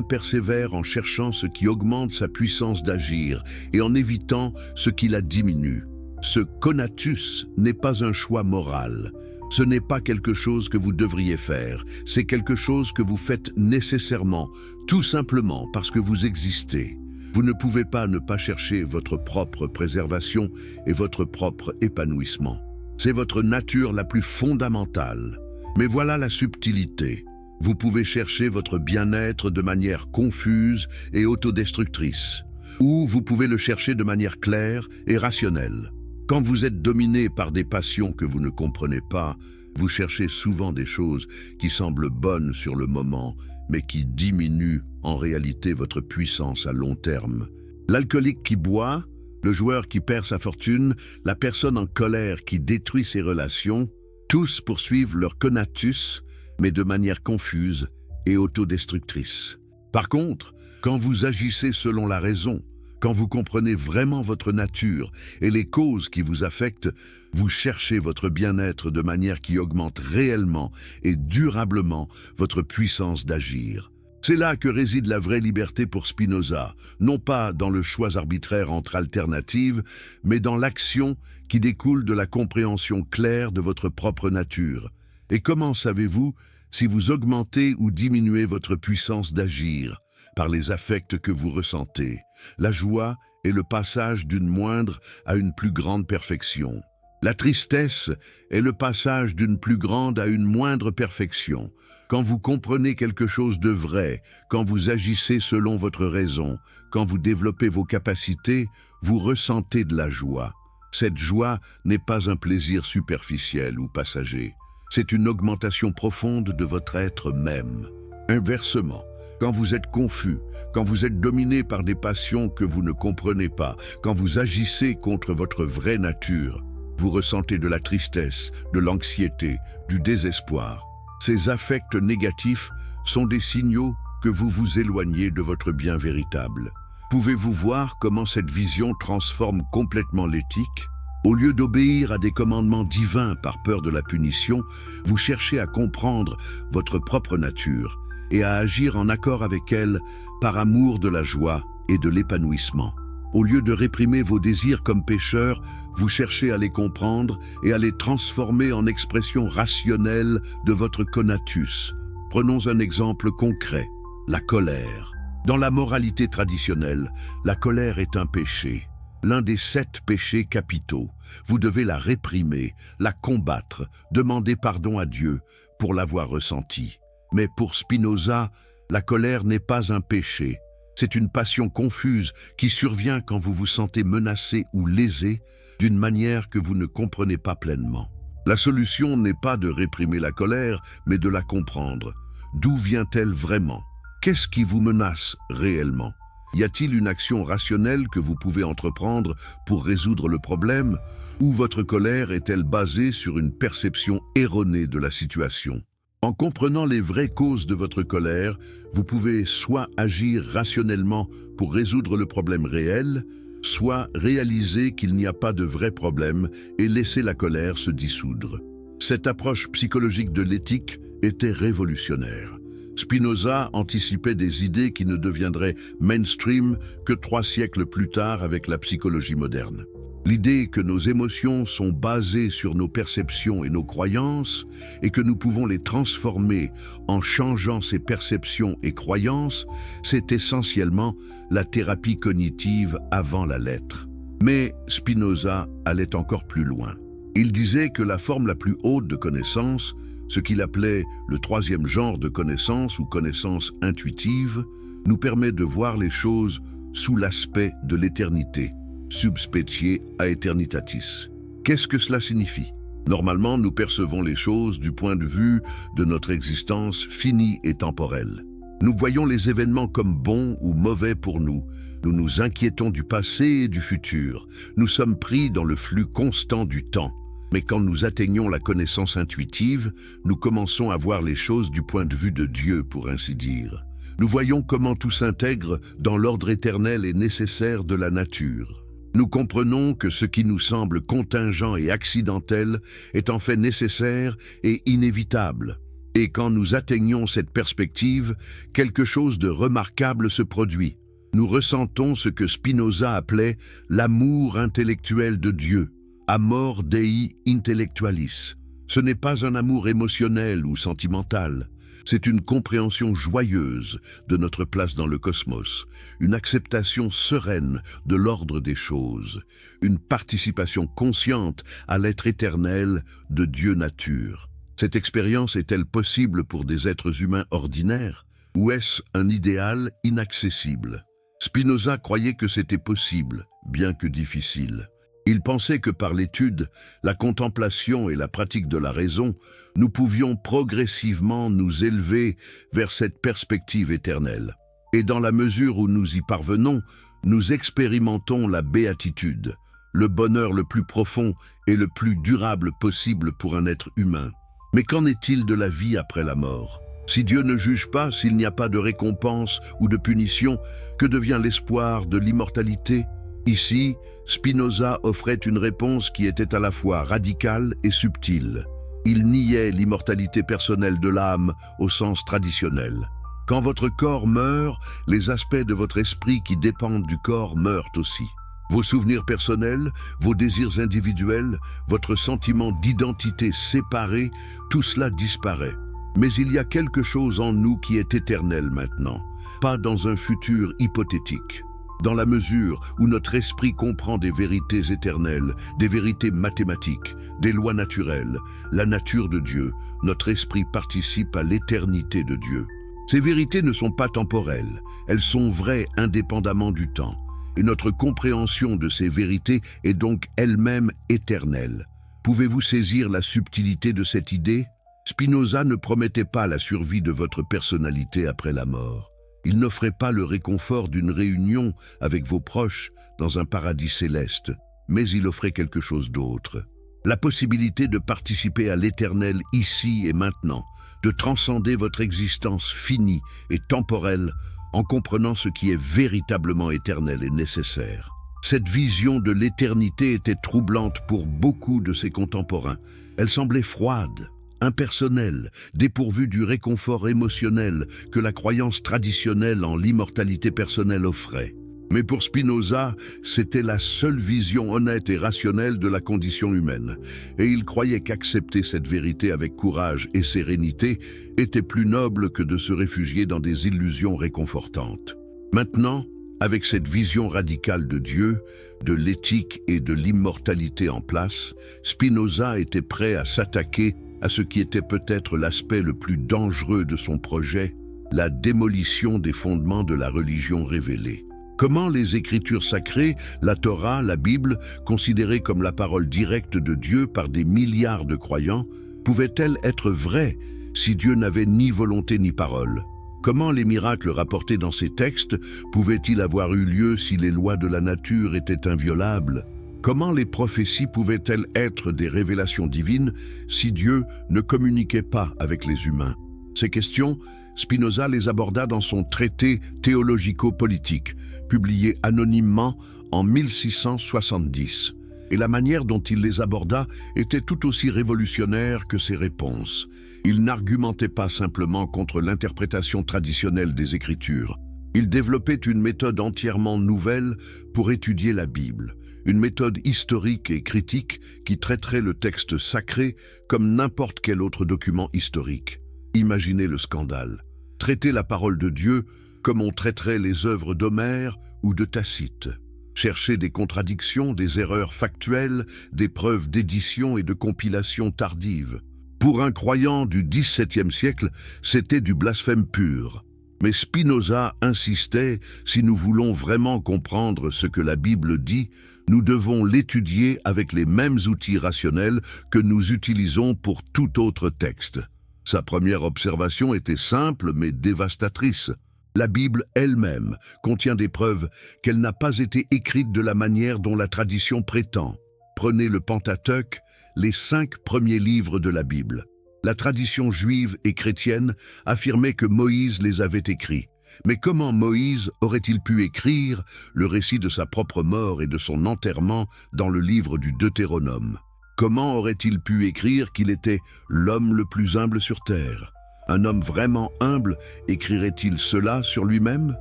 persévère en cherchant ce qui augmente sa puissance d'agir et en évitant ce qui la diminue. Ce conatus n'est pas un choix moral. Ce n'est pas quelque chose que vous devriez faire, c'est quelque chose que vous faites nécessairement, tout simplement parce que vous existez. Vous ne pouvez pas ne pas chercher votre propre préservation et votre propre épanouissement. C'est votre nature la plus fondamentale. Mais voilà la subtilité. Vous pouvez chercher votre bien-être de manière confuse et autodestructrice, ou vous pouvez le chercher de manière claire et rationnelle. Quand vous êtes dominé par des passions que vous ne comprenez pas, vous cherchez souvent des choses qui semblent bonnes sur le moment, mais qui diminuent en réalité votre puissance à long terme. L'alcoolique qui boit, le joueur qui perd sa fortune, la personne en colère qui détruit ses relations, tous poursuivent leur conatus, mais de manière confuse et autodestructrice. Par contre, quand vous agissez selon la raison, quand vous comprenez vraiment votre nature et les causes qui vous affectent, vous cherchez votre bien-être de manière qui augmente réellement et durablement votre puissance d'agir. C'est là que réside la vraie liberté pour Spinoza, non pas dans le choix arbitraire entre alternatives, mais dans l'action qui découle de la compréhension claire de votre propre nature. Et comment savez-vous si vous augmentez ou diminuez votre puissance d'agir? Par les affects que vous ressentez. La joie est le passage d'une moindre à une plus grande perfection. La tristesse est le passage d'une plus grande à une moindre perfection. Quand vous comprenez quelque chose de vrai, quand vous agissez selon votre raison, quand vous développez vos capacités, vous ressentez de la joie. Cette joie n'est pas un plaisir superficiel ou passager. C'est une augmentation profonde de votre être même. Inversement, Quand vous êtes confus, quand vous êtes dominé par des passions que vous ne comprenez pas, quand vous agissez contre votre vraie nature, vous ressentez de la tristesse, de l'anxiété, du désespoir. Ces affects négatifs sont des signaux que vous vous éloignez de votre bien véritable. Pouvez-vous voir comment cette vision transforme complètement l'éthique? Au lieu d'obéir à des commandements divins par peur de la punition, vous cherchez à comprendre votre propre nature et à agir en accord avec elle par amour de la joie et de l'épanouissement. Au lieu de réprimer vos désirs comme pécheurs, vous cherchez à les comprendre et à les transformer en expression rationnelle de votre conatus. Prenons un exemple concret, la colère. Dans la moralité traditionnelle, la colère est un péché, l'un des 7 péchés capitaux. Vous devez la réprimer, la combattre, demander pardon à Dieu pour l'avoir ressentie. Mais pour Spinoza, la colère n'est pas un péché. C'est une passion confuse qui survient quand vous vous sentez menacé ou lésé d'une manière que vous ne comprenez pas pleinement. La solution n'est pas de réprimer la colère, mais de la comprendre. D'où vient-elle vraiment? Qu'est-ce qui vous menace réellement? Y a-t-il une action rationnelle que vous pouvez entreprendre pour résoudre le problème? Ou votre colère est-elle basée sur une perception erronée de la situation? En comprenant les vraies causes de votre colère, vous pouvez soit agir rationnellement pour résoudre le problème réel, soit réaliser qu'il n'y a pas de vrai problème et laisser la colère se dissoudre. Cette approche psychologique de l'éthique était révolutionnaire. Spinoza anticipait des idées qui ne deviendraient mainstream que 3 siècles plus tard avec la psychologie moderne. L'idée que nos émotions sont basées sur nos perceptions et nos croyances et que nous pouvons les transformer en changeant ces perceptions et croyances, c'est essentiellement la thérapie cognitive avant la lettre. Mais Spinoza allait encore plus loin. Il disait que la forme la plus haute de connaissance, ce qu'il appelait le 3e genre de connaissance ou connaissance intuitive, nous permet de voir les choses sous l'aspect de l'éternité. Subspecie aeternitatis. Qu'est-ce que cela signifie? Normalement, nous percevons les choses du point de vue de notre existence finie et temporelle. Nous voyons les événements comme bons ou mauvais pour nous. Nous nous inquiétons du passé et du futur. Nous sommes pris dans le flux constant du temps. Mais quand nous atteignons la connaissance intuitive, nous commençons à voir les choses du point de vue de Dieu, pour ainsi dire. Nous voyons comment tout s'intègre dans l'ordre éternel et nécessaire de la nature. Nous comprenons que ce qui nous semble contingent et accidentel est en fait nécessaire et inévitable. Et quand nous atteignons cette perspective, quelque chose de remarquable se produit. Nous ressentons ce que Spinoza appelait l'amour intellectuel de Dieu, amor Dei intellectualis. Ce n'est pas un amour émotionnel ou sentimental. C'est une compréhension joyeuse de notre place dans le cosmos, une acceptation sereine de l'ordre des choses, une participation consciente à l'être éternel de Dieu nature. Cette expérience est-elle possible pour des êtres humains ordinaires, ou est-ce un idéal inaccessible? Spinoza croyait que c'était possible, bien que difficile. Il pensait que par l'étude, la contemplation et la pratique de la raison, nous pouvions progressivement nous élever vers cette perspective éternelle. Et dans la mesure où nous y parvenons, nous expérimentons la béatitude, le bonheur le plus profond et le plus durable possible pour un être humain. Mais qu'en est-il de la vie après la mort? Si Dieu ne juge pas, s'il n'y a pas de récompense ou de punition, que devient l'espoir de l'immortalité? Ici, Spinoza offrait une réponse qui était à la fois radicale et subtile. Il niait l'immortalité personnelle de l'âme au sens traditionnel. Quand votre corps meurt, les aspects de votre esprit qui dépendent du corps meurent aussi. Vos souvenirs personnels, vos désirs individuels, votre sentiment d'identité séparée, tout cela disparaît. Mais il y a quelque chose en nous qui est éternel maintenant, pas dans un futur hypothétique. Dans la mesure où notre esprit comprend des vérités éternelles, des vérités mathématiques, des lois naturelles, la nature de Dieu, notre esprit participe à l'éternité de Dieu. Ces vérités ne sont pas temporelles, elles sont vraies indépendamment du temps. Et notre compréhension de ces vérités est donc elle-même éternelle. Pouvez-vous saisir la subtilité de cette idée? Spinoza ne promettait pas la survie de votre personnalité après la mort. Il n'offrait pas le réconfort d'une réunion avec vos proches dans un paradis céleste, mais il offrait quelque chose d'autre. La possibilité de participer à l'éternel ici et maintenant, de transcender votre existence finie et temporelle en comprenant ce qui est véritablement éternel et nécessaire. Cette vision de l'éternité était troublante pour beaucoup de ses contemporains. Elle semblait froide, impersonnelle, dépourvue du réconfort émotionnel que la croyance traditionnelle en l'immortalité personnelle offrait. Mais pour Spinoza, c'était la seule vision honnête et rationnelle de la condition humaine, et il croyait qu'accepter cette vérité avec courage et sérénité était plus noble que de se réfugier dans des illusions réconfortantes. Maintenant, avec cette vision radicale de Dieu, de l'éthique et de l'immortalité en place, Spinoza était prêt à s'attaquer à ce qui était peut-être l'aspect le plus dangereux de son projet, la démolition des fondements de la religion révélée. Comment les Écritures sacrées, la Torah, la Bible, considérées comme la parole directe de Dieu par des milliards de croyants, pouvaient-elles être vraies si Dieu n'avait ni volonté ni parole? Comment les miracles rapportés dans ces textes pouvaient-ils avoir eu lieu si les lois de la nature étaient inviolables? Comment les prophéties pouvaient-elles être des révélations divines si Dieu ne communiquait pas avec les humains? Ces questions, Spinoza les aborda dans son traité théologico-politique, publié anonymement en 1670. Et la manière dont il les aborda était tout aussi révolutionnaire que ses réponses. Il n'argumentait pas simplement contre l'interprétation traditionnelle des Écritures. Il développait une méthode entièrement nouvelle pour étudier la Bible, une méthode historique et critique qui traiterait le texte sacré comme n'importe quel autre document historique. Imaginez le scandale. Traiter la parole de Dieu comme on traiterait les œuvres d'Homère ou de Tacite. Chercher des contradictions, des erreurs factuelles, des preuves d'édition et de compilation tardive. Pour un croyant du XVIIe siècle, c'était du blasphème pur. Mais Spinoza insistait, si nous voulons vraiment comprendre ce que la Bible dit, nous devons l'étudier avec les mêmes outils rationnels que nous utilisons pour tout autre texte. Sa première observation était simple mais dévastatrice. La Bible elle-même contient des preuves qu'elle n'a pas été écrite de la manière dont la tradition prétend. Prenez le Pentateuque, les 5 premiers livres de la Bible. La tradition juive et chrétienne affirmait que Moïse les avait écrits. Mais comment Moïse aurait-il pu écrire le récit de sa propre mort et de son enterrement dans le livre du Deutéronome? Comment aurait-il pu écrire qu'il était l'homme le plus humble sur terre? Un homme vraiment humble écrirait-il cela sur lui-même?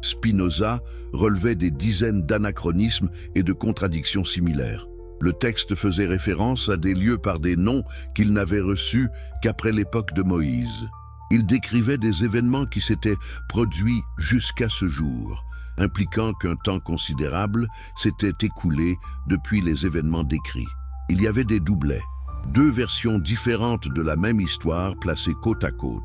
Spinoza relevait des dizaines d'anachronismes et de contradictions similaires. Le texte faisait référence à des lieux par des noms qu'il n'avait reçus qu'après l'époque de Moïse. Il décrivait des événements qui s'étaient produits jusqu'à ce jour, impliquant qu'un temps considérable s'était écoulé depuis les événements décrits. Il y avait des doublets, 2 versions différentes de la même histoire placées côte à côte,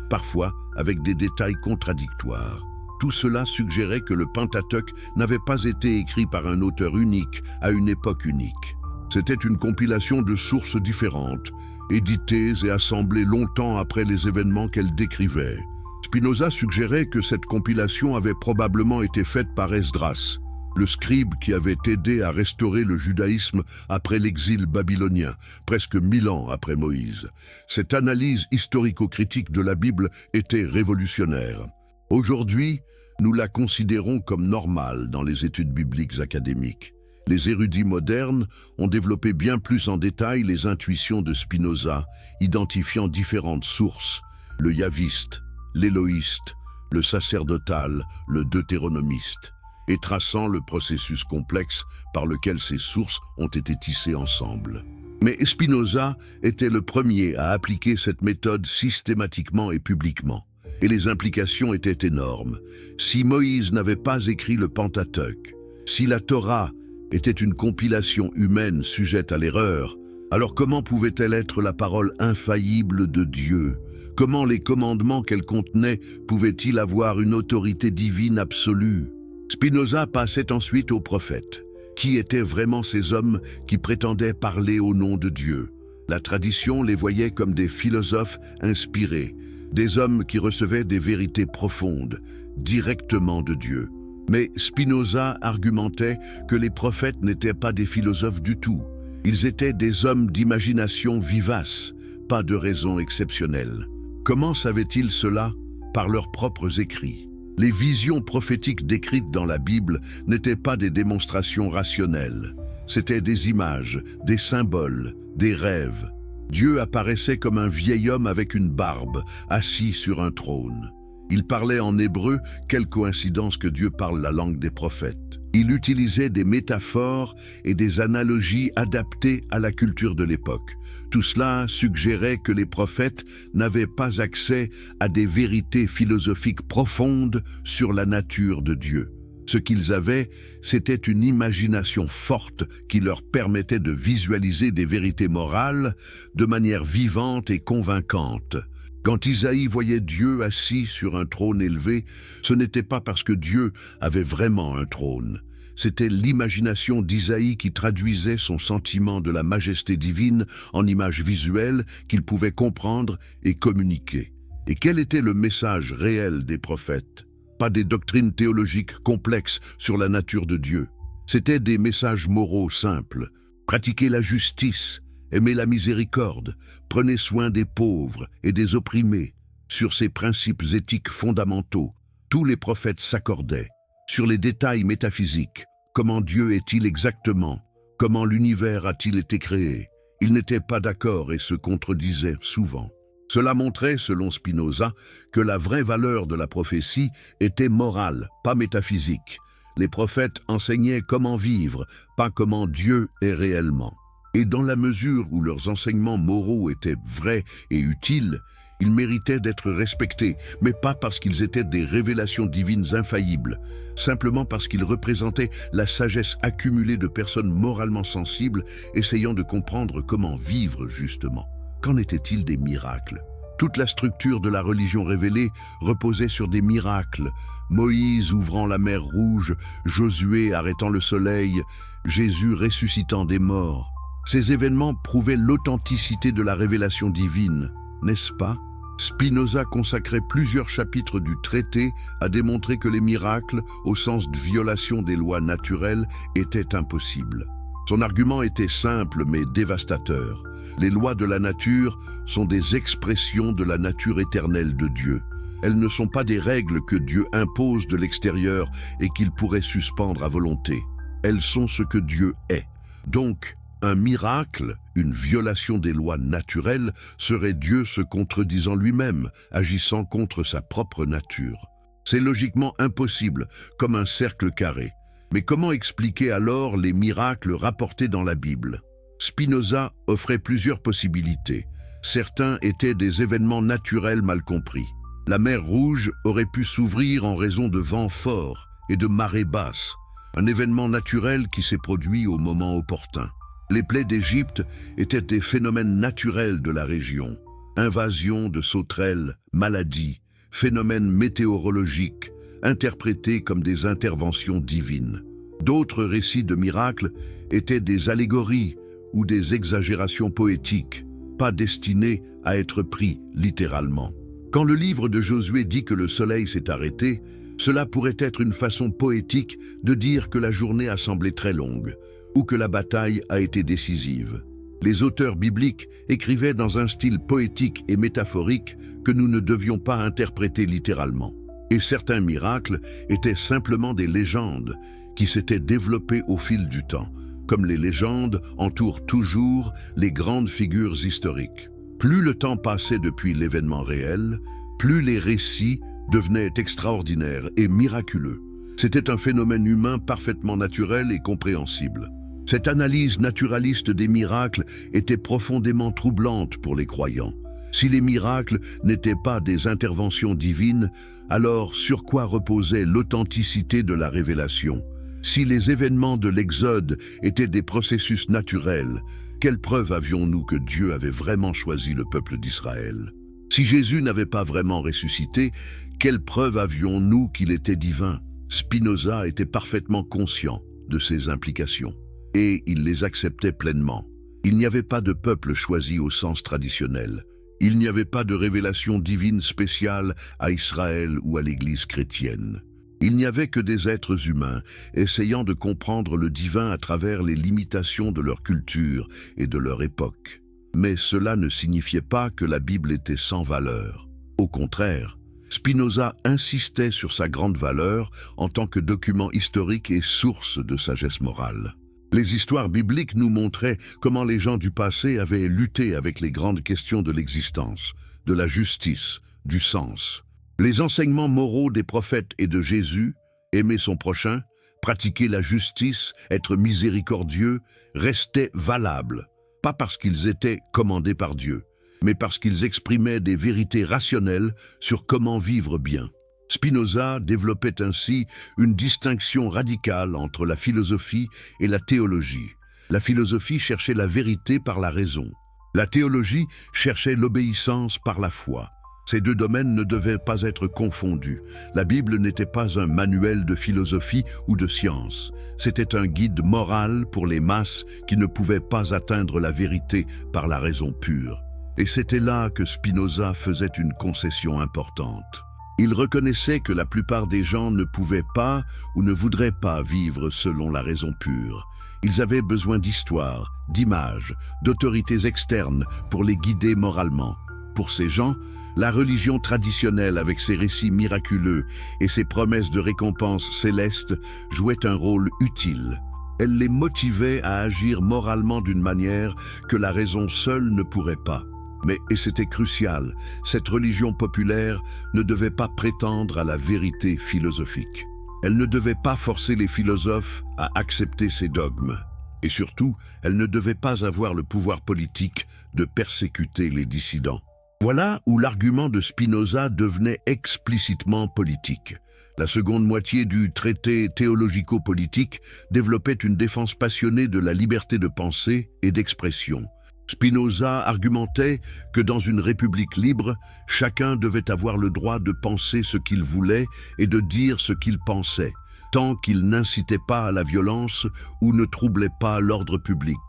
parfois avec des détails contradictoires. Tout cela suggérait que le Pentateuque n'avait pas été écrit par un auteur unique à une époque unique. C'était une compilation de sources différentes, éditées et assemblées longtemps après les événements qu'elle décrivait. Spinoza suggérait que cette compilation avait probablement été faite par Esdras, le scribe qui avait aidé à restaurer le judaïsme après l'exil babylonien, presque 1000 ans après Moïse. Cette analyse historico-critique de la Bible était révolutionnaire. Aujourd'hui, nous la considérons comme normale dans les études bibliques académiques. Les érudits modernes ont développé bien plus en détail les intuitions de Spinoza, identifiant différentes sources, le yaviste, l'éloïste, le sacerdotal, le deutéronomiste, et traçant le processus complexe par lequel ces sources ont été tissées ensemble. Mais Spinoza était le premier à appliquer cette méthode systématiquement et publiquement. Et les implications étaient énormes. Si Moïse n'avait pas écrit le Pentateuque, si la Torah était une compilation humaine sujette à l'erreur, alors comment pouvait-elle être la parole infaillible de Dieu? Comment les commandements qu'elle contenait pouvaient-ils avoir une autorité divine absolue? Spinoza passait ensuite aux prophètes. Qui étaient vraiment ces hommes qui prétendaient parler au nom de Dieu? La tradition les voyait comme des philosophes inspirés, des hommes qui recevaient des vérités profondes, directement de Dieu. Mais Spinoza argumentait que les prophètes n'étaient pas des philosophes du tout. Ils étaient des hommes d'imagination vivace, pas de raison exceptionnelle. Comment savaient-ils cela? Par leurs propres écrits. Les visions prophétiques décrites dans la Bible n'étaient pas des démonstrations rationnelles. C'étaient des images, des symboles, des rêves. Dieu apparaissait comme un vieil homme avec une barbe, assis sur un trône. Il parlait en hébreu, quelle coïncidence que Dieu parle la langue des prophètes. Il utilisait des métaphores et des analogies adaptées à la culture de l'époque. Tout cela suggérait que les prophètes n'avaient pas accès à des vérités philosophiques profondes sur la nature de Dieu. Ce qu'ils avaient, c'était une imagination forte qui leur permettait de visualiser des vérités morales de manière vivante et convaincante. Quand Isaïe voyait Dieu assis sur un trône élevé, ce n'était pas parce que Dieu avait vraiment un trône. C'était l'imagination d'Isaïe qui traduisait son sentiment de la majesté divine en images visuelles qu'il pouvait comprendre et communiquer. Et quel était le message réel des prophètes? Pas des doctrines théologiques complexes sur la nature de Dieu. C'étaient des messages moraux simples. Pratiquez la justice, aimez la miséricorde, prenez soin des pauvres et des opprimés. Sur ces principes éthiques fondamentaux, tous les prophètes s'accordaient. Sur les détails métaphysiques, comment Dieu est-il exactement? Comment l'univers a-t-il été créé? Ils n'étaient pas d'accord et se contredisaient souvent. Cela montrait, selon Spinoza, que la vraie valeur de la prophétie était morale, pas métaphysique. Les prophètes enseignaient comment vivre, pas comment Dieu est réellement. Et dans la mesure où leurs enseignements moraux étaient vrais et utiles, ils méritaient d'être respectés, mais pas parce qu'ils étaient des révélations divines infaillibles, simplement parce qu'ils représentaient la sagesse accumulée de personnes moralement sensibles, essayant de comprendre comment vivre justement. Qu'en était-il des miracles? Toute la structure de la religion révélée reposait sur des miracles. Moïse ouvrant la mer Rouge, Josué arrêtant le soleil, Jésus ressuscitant des morts. Ces événements prouvaient l'authenticité de la révélation divine, n'est-ce pas? Spinoza consacrait plusieurs chapitres du traité à démontrer que les miracles, au sens de violation des lois naturelles, étaient impossibles. Son argument était simple mais dévastateur. Les lois de la nature sont des expressions de la nature éternelle de Dieu. Elles ne sont pas des règles que Dieu impose de l'extérieur et qu'il pourrait suspendre à volonté. Elles sont ce que Dieu est. Donc, un miracle, une violation des lois naturelles, serait Dieu se contredisant lui-même, agissant contre sa propre nature. C'est logiquement impossible, comme un cercle carré. Mais comment expliquer alors les miracles rapportés dans la Bible? Spinoza offrait plusieurs possibilités. Certains étaient des événements naturels mal compris. La mer Rouge aurait pu s'ouvrir en raison de vents forts et de marées basses, un événement naturel qui s'est produit au moment opportun. Les plaies d'Égypte étaient des phénomènes naturels de la région. Invasion de sauterelles, maladies, phénomènes météorologiques, interprétés comme des interventions divines. D'autres récits de miracles étaient des allégories ou des exagérations poétiques, pas destinées à être pris littéralement. Quand le livre de Josué dit que le soleil s'est arrêté, cela pourrait être une façon poétique de dire que la journée a semblé très longue, ou que la bataille a été décisive. Les auteurs bibliques écrivaient dans un style poétique et métaphorique que nous ne devions pas interpréter littéralement. Et certains miracles étaient simplement des légendes qui s'étaient développées au fil du temps, comme les légendes entourent toujours les grandes figures historiques. Plus le temps passait depuis l'événement réel, plus les récits devenaient extraordinaires et miraculeux. C'était un phénomène humain parfaitement naturel et compréhensible. Cette analyse naturaliste des miracles était profondément troublante pour les croyants. Si les miracles n'étaient pas des interventions divines, alors sur quoi reposait l'authenticité de la révélation? Si les événements de l'Exode étaient des processus naturels, quelle preuve avions-nous que Dieu avait vraiment choisi le peuple d'Israël? Si Jésus n'avait pas vraiment ressuscité, quelle preuve avions-nous qu'il était divin? Spinoza était parfaitement conscient de ces implications, et il les acceptait pleinement. Il n'y avait pas de peuple choisi au sens traditionnel. Il n'y avait pas de révélation divine spéciale à Israël ou à l'Église chrétienne. Il n'y avait que des êtres humains essayant de comprendre le divin à travers les limitations de leur culture et de leur époque. Mais cela ne signifiait pas que la Bible était sans valeur. Au contraire, Spinoza insistait sur sa grande valeur en tant que document historique et source de sagesse morale. Les histoires bibliques nous montraient comment les gens du passé avaient lutté avec les grandes questions de l'existence, de la justice, du sens. Les enseignements moraux des prophètes et de Jésus, aimer son prochain, pratiquer la justice, être miséricordieux, restaient valables, pas parce qu'ils étaient commandés par Dieu, mais parce qu'ils exprimaient des vérités rationnelles sur comment vivre bien. Spinoza développait ainsi une distinction radicale entre la philosophie et la théologie. La philosophie cherchait la vérité par la raison. La théologie cherchait l'obéissance par la foi. Ces deux domaines ne devaient pas être confondus. La Bible n'était pas un manuel de philosophie ou de science. C'était un guide moral pour les masses qui ne pouvaient pas atteindre la vérité par la raison pure. Et c'était là que Spinoza faisait une concession importante. Il reconnaissait que la plupart des gens ne pouvaient pas ou ne voudraient pas vivre selon la raison pure. Ils avaient besoin d'histoire, d'images, d'autorités externes pour les guider moralement. Pour ces gens, la religion traditionnelle avec ses récits miraculeux et ses promesses de récompenses célestes jouait un rôle utile. Elle les motivait à agir moralement d'une manière que la raison seule ne pourrait pas. Mais, et c'était crucial, cette religion populaire ne devait pas prétendre à la vérité philosophique. Elle ne devait pas forcer les philosophes à accepter ses dogmes. Et surtout, elle ne devait pas avoir le pouvoir politique de persécuter les dissidents. Voilà où l'argument de Spinoza devenait explicitement politique. La seconde moitié du traité théologico-politique développait une défense passionnée de la liberté de pensée et d'expression. Spinoza argumentait que dans une république libre, chacun devait avoir le droit de penser ce qu'il voulait et de dire ce qu'il pensait, tant qu'il n'incitait pas à la violence ou ne troublait pas l'ordre public.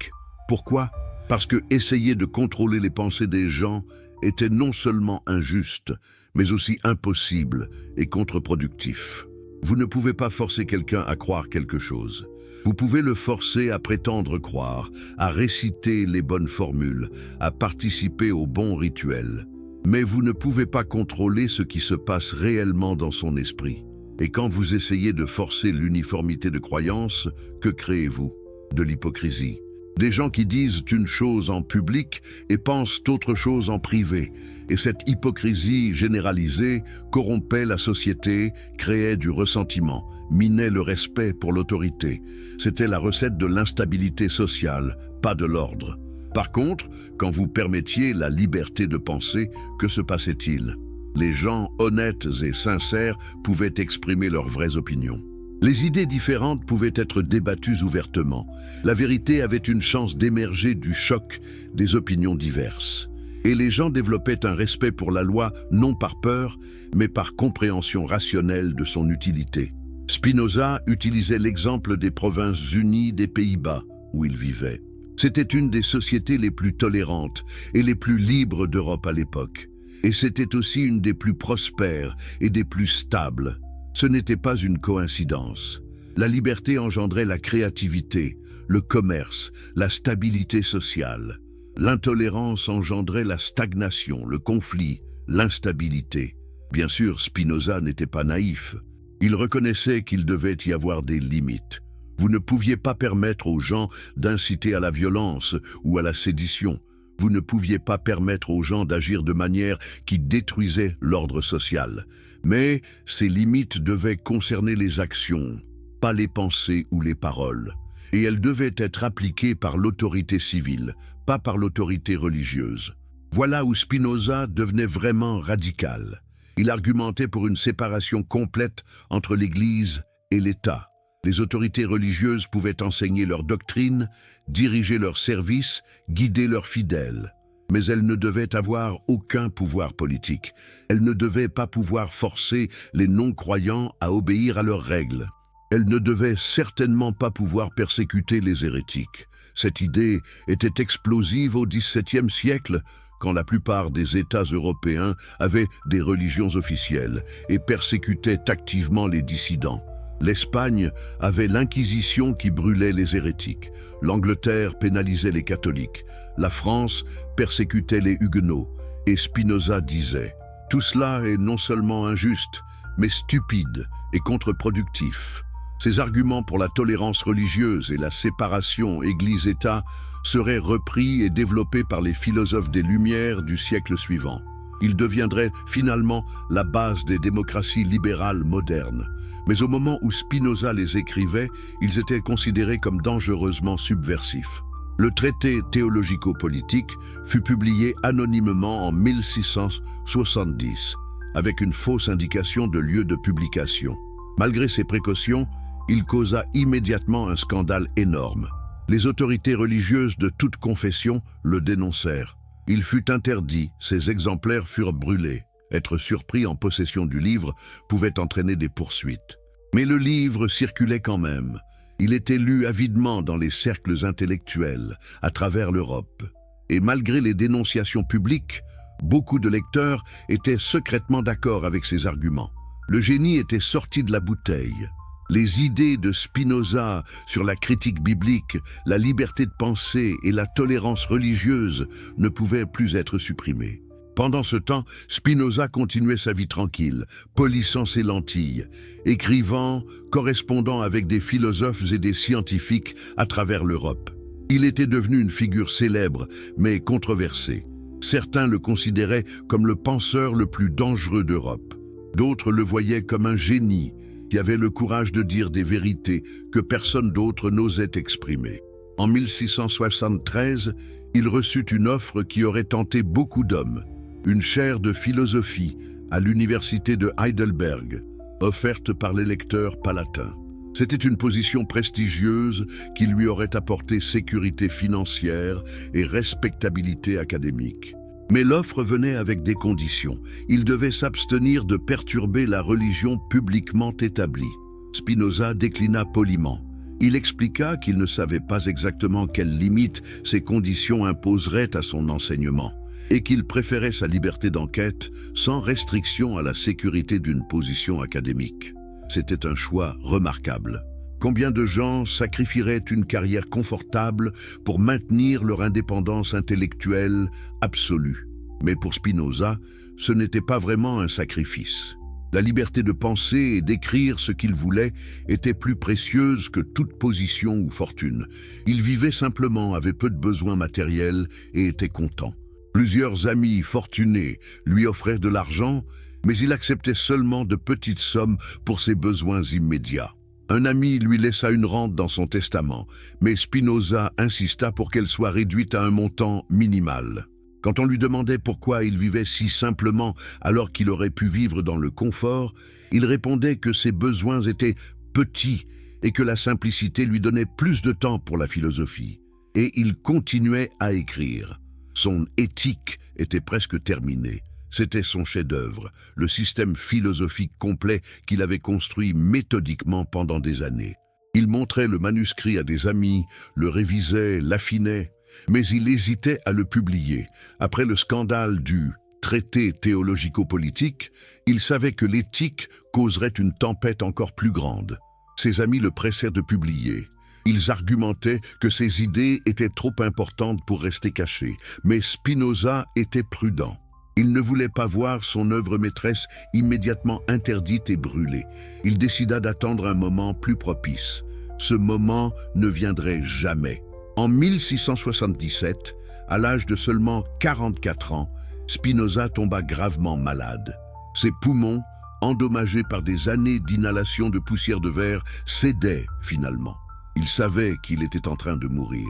Pourquoi? Parce que essayer de contrôler les pensées des gens était non seulement injuste, mais aussi impossible et contre-productif. Vous ne pouvez pas forcer quelqu'un à croire quelque chose. Vous pouvez le forcer à prétendre croire, à réciter les bonnes formules, à participer aux bons rituels. Mais vous ne pouvez pas contrôler ce qui se passe réellement dans son esprit. Et quand vous essayez de forcer l'uniformité de croyance, que créez-vous? De l'hypocrisie. Des gens qui disent une chose en public et pensent autre chose en privé. Et cette hypocrisie généralisée corrompait la société, créait du ressentiment, minait le respect pour l'autorité. C'était la recette de l'instabilité sociale, pas de l'ordre. Par contre, quand vous permettiez la liberté de penser, que se passait-il? Les gens honnêtes et sincères pouvaient exprimer leurs vraies opinions. Les idées différentes pouvaient être débattues ouvertement. La vérité avait une chance d'émerger du choc des opinions diverses. Et les gens développaient un respect pour la loi non par peur, mais par compréhension rationnelle de son utilité. Spinoza utilisait l'exemple des Provinces-Unies des Pays-Bas, où il vivait. C'était une des sociétés les plus tolérantes et les plus libres d'Europe à l'époque. Et c'était aussi une des plus prospères et des plus stables. Ce n'était pas une coïncidence. La liberté engendrait la créativité, le commerce, la stabilité sociale. L'intolérance engendrait la stagnation, le conflit, l'instabilité. Bien sûr, Spinoza n'était pas naïf. Il reconnaissait qu'il devait y avoir des limites. Vous ne pouviez pas permettre aux gens d'inciter à la violence ou à la sédition. Vous ne pouviez pas permettre aux gens d'agir de manière qui détruisait l'ordre social. Mais ces limites devaient concerner les actions, pas les pensées ou les paroles. Et elles devaient être appliquées par l'autorité civile, pas par l'autorité religieuse. Voilà où Spinoza devenait vraiment radical. Il argumentait pour une séparation complète entre l'Église et l'État. Les autorités religieuses pouvaient enseigner leur doctrine, diriger leurs services, guider leurs fidèles. Mais elles ne devaient avoir aucun pouvoir politique. Elles ne devaient pas pouvoir forcer les non-croyants à obéir à leurs règles. Elles ne devaient certainement pas pouvoir persécuter les hérétiques. Cette idée était explosive au XVIIe siècle, quand la plupart des États européens avaient des religions officielles et persécutaient activement les dissidents. L'Espagne avait l'Inquisition qui brûlait les hérétiques. L'Angleterre pénalisait les catholiques. La France persécutait les huguenots. Et Spinoza disait « Tout cela est non seulement injuste, mais stupide et contre-productif. » Ces arguments pour la tolérance religieuse et la séparation Église-État seraient repris et développés par les philosophes des Lumières du siècle suivant. Ils deviendraient finalement la base des démocraties libérales modernes. Mais au moment où Spinoza les écrivait, ils étaient considérés comme dangereusement subversifs. Le traité théologico-politique fut publié anonymement en 1670, avec une fausse indication de lieu de publication. Malgré ces précautions, il causa immédiatement un scandale énorme. Les autorités religieuses de toute confession le dénoncèrent. Il fut interdit, ses exemplaires furent brûlés. Être surpris en possession du livre pouvait entraîner des poursuites. Mais le livre circulait quand même. Il était lu avidement dans les cercles intellectuels, à travers l'Europe. Et malgré les dénonciations publiques, beaucoup de lecteurs étaient secrètement d'accord avec ses arguments. Le génie était sorti de la bouteille. Les idées de Spinoza sur la critique biblique, la liberté de penser et la tolérance religieuse ne pouvaient plus être supprimées. Pendant ce temps, Spinoza continuait sa vie tranquille, polissant ses lentilles, écrivant, correspondant avec des philosophes et des scientifiques à travers l'Europe. Il était devenu une figure célèbre, mais controversée. Certains le considéraient comme le penseur le plus dangereux d'Europe. D'autres le voyaient comme un génie, qui avait le courage de dire des vérités que personne d'autre n'osait exprimer. En 1673, il reçut une offre qui aurait tenté beaucoup d'hommes, une chaire de philosophie à l'université de Heidelberg, offerte par l'électeur palatin. C'était une position prestigieuse qui lui aurait apporté sécurité financière et respectabilité académique. Mais l'offre venait avec des conditions. Il devait s'abstenir de perturber la religion publiquement établie. Spinoza déclina poliment. Il expliqua qu'il ne savait pas exactement quelles limites ces conditions imposeraient à son enseignement, et qu'il préférait sa liberté d'enquête sans restriction à la sécurité d'une position académique. C'était un choix remarquable. Combien de gens sacrifieraient une carrière confortable pour maintenir leur indépendance intellectuelle absolue? Mais pour Spinoza, ce n'était pas vraiment un sacrifice. La liberté de penser et d'écrire ce qu'il voulait était plus précieuse que toute position ou fortune. Il vivait simplement, avait peu de besoins matériels et était content. Plusieurs amis fortunés lui offraient de l'argent, mais il acceptait seulement de petites sommes pour ses besoins immédiats. Un ami lui laissa une rente dans son testament, mais Spinoza insista pour qu'elle soit réduite à un montant minimal. Quand on lui demandait pourquoi il vivait si simplement alors qu'il aurait pu vivre dans le confort, il répondait que ses besoins étaient petits et que la simplicité lui donnait plus de temps pour la philosophie. Et il continuait à écrire. Son éthique était presque terminée. C'était son chef-d'œuvre, le système philosophique complet qu'il avait construit méthodiquement pendant des années. Il montrait le manuscrit à des amis, le révisait, l'affinait, mais il hésitait à le publier. Après le scandale du traité théologico-politique, il savait que l'éthique causerait une tempête encore plus grande. Ses amis le pressèrent de publier. Ils argumentaient que ses idées étaient trop importantes pour rester cachées, mais Spinoza était prudent. Il ne voulait pas voir son œuvre maîtresse immédiatement interdite et brûlée. Il décida d'attendre un moment plus propice. Ce moment ne viendrait jamais. En 1677, à l'âge de seulement 44 ans, Spinoza tomba gravement malade. Ses poumons, endommagés par des années d'inhalation de poussière de verre, cédaient finalement. Il savait qu'il était en train de mourir.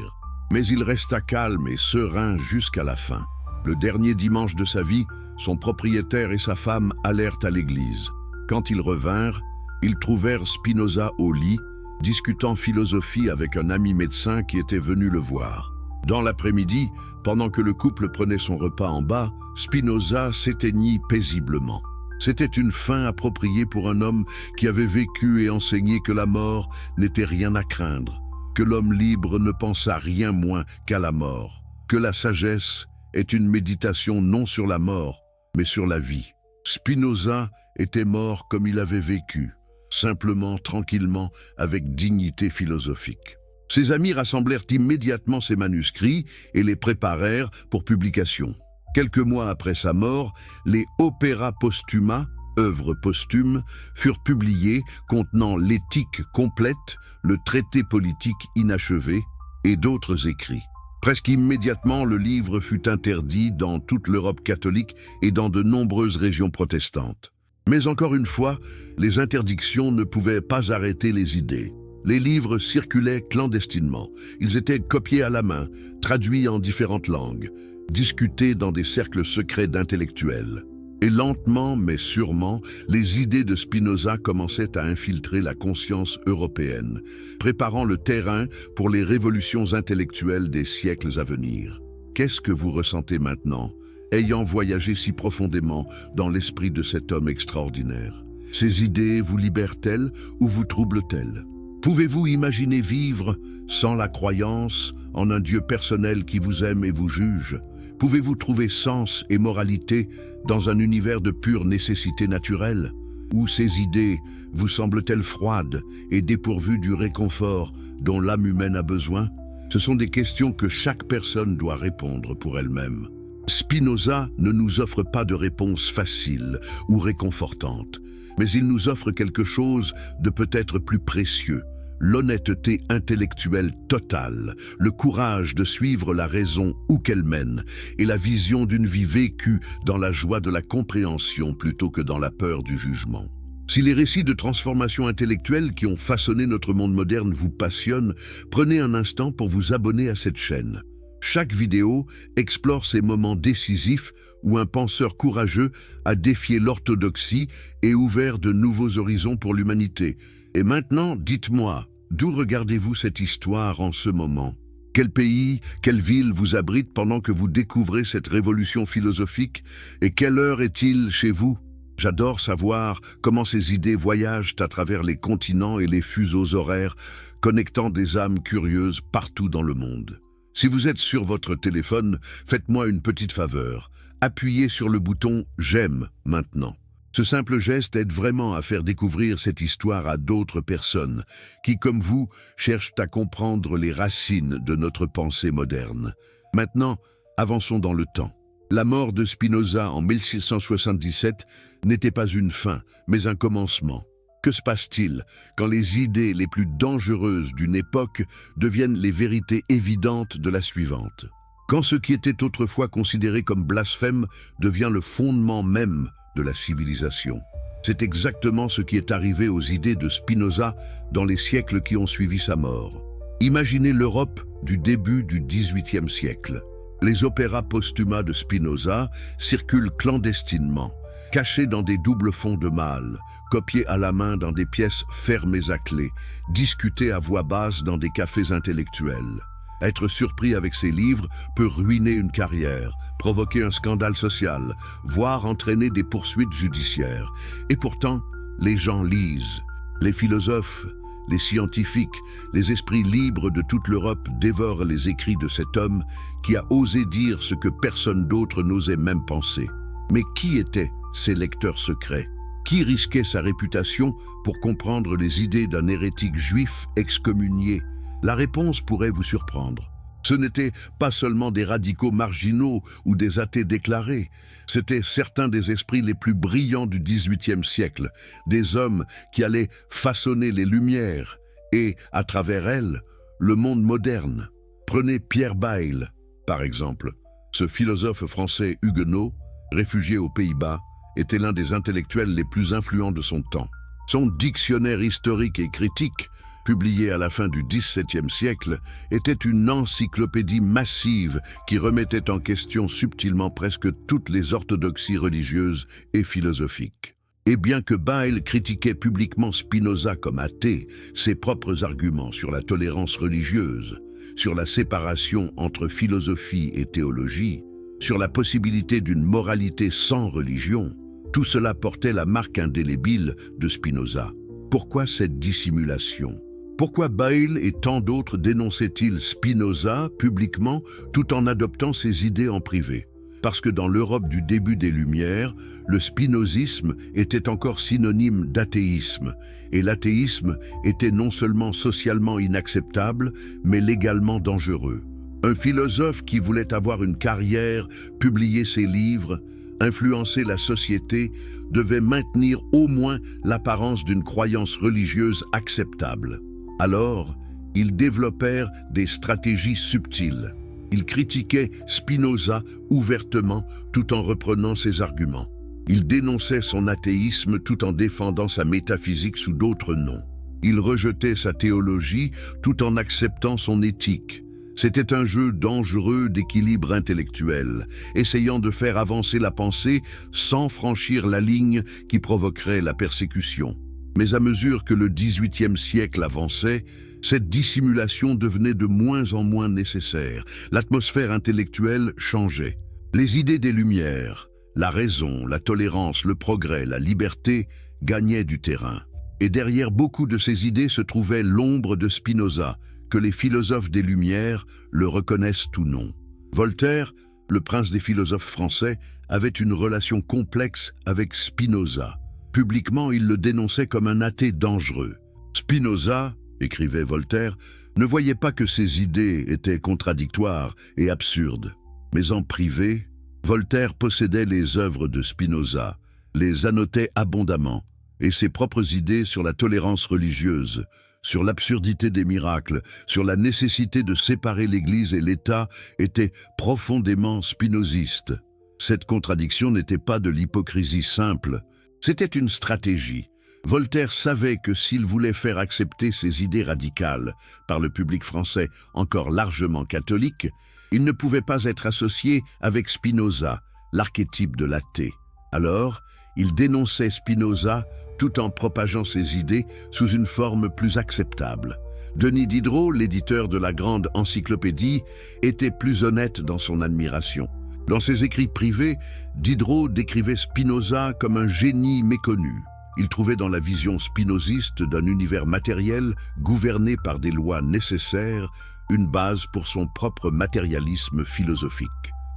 Mais il resta calme et serein jusqu'à la fin. Le dernier dimanche de sa vie, son propriétaire et sa femme allèrent à l'église. Quand ils revinrent, ils trouvèrent Spinoza au lit, discutant philosophie avec un ami médecin qui était venu le voir. Dans l'après-midi, pendant que le couple prenait son repas en bas, Spinoza s'éteignit paisiblement. C'était une fin appropriée pour un homme qui avait vécu et enseigné que la mort n'était rien à craindre, que l'homme libre ne pense à rien moins qu'à la mort, que la sagesse est une méditation non sur la mort, mais sur la vie. Spinoza était mort comme il avait vécu, simplement, tranquillement, avec dignité philosophique. Ses amis rassemblèrent immédiatement ses manuscrits et les préparèrent pour publication. Quelques mois après sa mort, les Opera Postuma, œuvres posthumes, furent publiées contenant l'éthique complète, le traité politique inachevé et d'autres écrits. Presque immédiatement, le livre fut interdit dans toute l'Europe catholique et dans de nombreuses régions protestantes. Mais encore une fois, les interdictions ne pouvaient pas arrêter les idées. Les livres circulaient clandestinement. Ils étaient copiés à la main, traduits en différentes langues, discutés dans des cercles secrets d'intellectuels. Et lentement, mais sûrement, les idées de Spinoza commençaient à infiltrer la conscience européenne, préparant le terrain pour les révolutions intellectuelles des siècles à venir. Qu'est-ce que vous ressentez maintenant, ayant voyagé si profondément dans l'esprit de cet homme extraordinaire? Ces idées vous libèrent-elles ou vous troublent-elles? Pouvez-vous imaginer vivre sans la croyance en un Dieu personnel qui vous aime et vous juge? Pouvez-vous trouver sens et moralité dans un univers de pure nécessité naturelle? Ou ces idées vous semblent-elles froides et dépourvues du réconfort dont l'âme humaine a besoin? Ce sont des questions que chaque personne doit répondre pour elle-même. Spinoza ne nous offre pas de réponse facile ou réconfortante, mais il nous offre quelque chose de peut-être plus précieux: l'honnêteté intellectuelle totale, le courage de suivre la raison où qu'elle mène, et la vision d'une vie vécue dans la joie de la compréhension plutôt que dans la peur du jugement. Si les récits de transformation intellectuelle qui ont façonné notre monde moderne vous passionnent, prenez un instant pour vous abonner à cette chaîne. Chaque vidéo explore ces moments décisifs où un penseur courageux a défié l'orthodoxie et ouvert de nouveaux horizons pour l'humanité. Et maintenant, dites-moi, d'où regardez-vous cette histoire en ce moment? Quel pays, quelle ville vous abrite pendant que vous découvrez cette révolution philosophique? Et quelle heure est-il chez vous? J'adore savoir comment ces idées voyagent à travers les continents et les fuseaux horaires, connectant des âmes curieuses partout dans le monde. Si vous êtes sur votre téléphone, faites-moi une petite faveur. Appuyez sur le bouton « J'aime » maintenant. Ce simple geste aide vraiment à faire découvrir cette histoire à d'autres personnes qui, comme vous, cherchent à comprendre les racines de notre pensée moderne. Maintenant, avançons dans le temps. La mort de Spinoza en 1677 n'était pas une fin, mais un commencement. Que se passe-t-il quand les idées les plus dangereuses d'une époque deviennent les vérités évidentes de la suivante? Quand ce qui était autrefois considéré comme blasphème devient le fondement même de la civilisation. C'est exactement ce qui est arrivé aux idées de Spinoza dans les siècles qui ont suivi sa mort. Imaginez l'Europe du début du XVIIIe siècle. Les opéras postuma de Spinoza circulent clandestinement, cachés dans des doubles fonds de malle, copiés à la main dans des pièces fermées à clé, discutés à voix basse dans des cafés intellectuels. Être surpris avec ces livres peut ruiner une carrière, provoquer un scandale social, voire entraîner des poursuites judiciaires. Et pourtant, les gens lisent. Les philosophes, les scientifiques, les esprits libres de toute l'Europe dévorent les écrits de cet homme qui a osé dire ce que personne d'autre n'osait même penser. Mais qui étaient ces lecteurs secrets? Qui risquait sa réputation pour comprendre les idées d'un hérétique juif excommunié? La réponse pourrait vous surprendre. Ce n'étaient pas seulement des radicaux marginaux ou des athées déclarés, c'étaient certains des esprits les plus brillants du XVIIIe siècle, des hommes qui allaient façonner les Lumières et, à travers elles, le monde moderne. Prenez Pierre Bayle, par exemple. Ce philosophe français huguenot, réfugié aux Pays-Bas, était l'un des intellectuels les plus influents de son temps. Son dictionnaire historique et critique, publié à la fin du XVIIe siècle, était une encyclopédie massive qui remettait en question subtilement presque toutes les orthodoxies religieuses et philosophiques. Et bien que Bayle critiquait publiquement Spinoza comme athée, ses propres arguments sur la tolérance religieuse, sur la séparation entre philosophie et théologie, sur la possibilité d'une moralité sans religion, tout cela portait la marque indélébile de Spinoza. Pourquoi cette dissimulation? Pourquoi Bayle et tant d'autres dénonçaient-ils Spinoza publiquement tout en adoptant ses idées en privé? Parce que dans l'Europe du début des Lumières, le spinozisme était encore synonyme d'athéisme, et l'athéisme était non seulement socialement inacceptable, mais légalement dangereux. Un philosophe qui voulait avoir une carrière, publier ses livres, influencer la société, devait maintenir au moins l'apparence d'une croyance religieuse acceptable. Alors, ils développèrent des stratégies subtiles. Ils critiquaient Spinoza ouvertement tout en reprenant ses arguments. Ils dénonçaient son athéisme tout en défendant sa métaphysique sous d'autres noms. Ils rejetaient sa théologie tout en acceptant son éthique. C'était un jeu dangereux d'équilibre intellectuel, essayant de faire avancer la pensée sans franchir la ligne qui provoquerait la persécution. Mais à mesure que le XVIIIe siècle avançait, cette dissimulation devenait de moins en moins nécessaire. L'atmosphère intellectuelle changeait. Les idées des Lumières, la raison, la tolérance, le progrès, la liberté gagnaient du terrain. Et derrière beaucoup de ces idées se trouvait l'ombre de Spinoza, que les philosophes des Lumières le reconnaissent ou non. Voltaire, le prince des philosophes français, avait une relation complexe avec Spinoza. Publiquement, il le dénonçait comme un athée dangereux. Spinoza, écrivait Voltaire, ne voyait pas que ses idées étaient contradictoires et absurdes. Mais en privé, Voltaire possédait les œuvres de Spinoza, les annotait abondamment, et ses propres idées sur la tolérance religieuse, sur l'absurdité des miracles, sur la nécessité de séparer l'Église et l'État étaient profondément spinozistes. Cette contradiction n'était pas de l'hypocrisie simple, c'était une stratégie. Voltaire savait que s'il voulait faire accepter ses idées radicales par le public français encore largement catholique, il ne pouvait pas être associé avec Spinoza, l'archétype de l'athée. Alors, il dénonçait Spinoza tout en propageant ses idées sous une forme plus acceptable. Denis Diderot, l'éditeur de la grande encyclopédie, était plus honnête dans son admiration. Dans ses écrits privés, Diderot décrivait Spinoza comme un génie méconnu. Il trouvait dans la vision spinoziste d'un univers matériel gouverné par des lois nécessaires une base pour son propre matérialisme philosophique.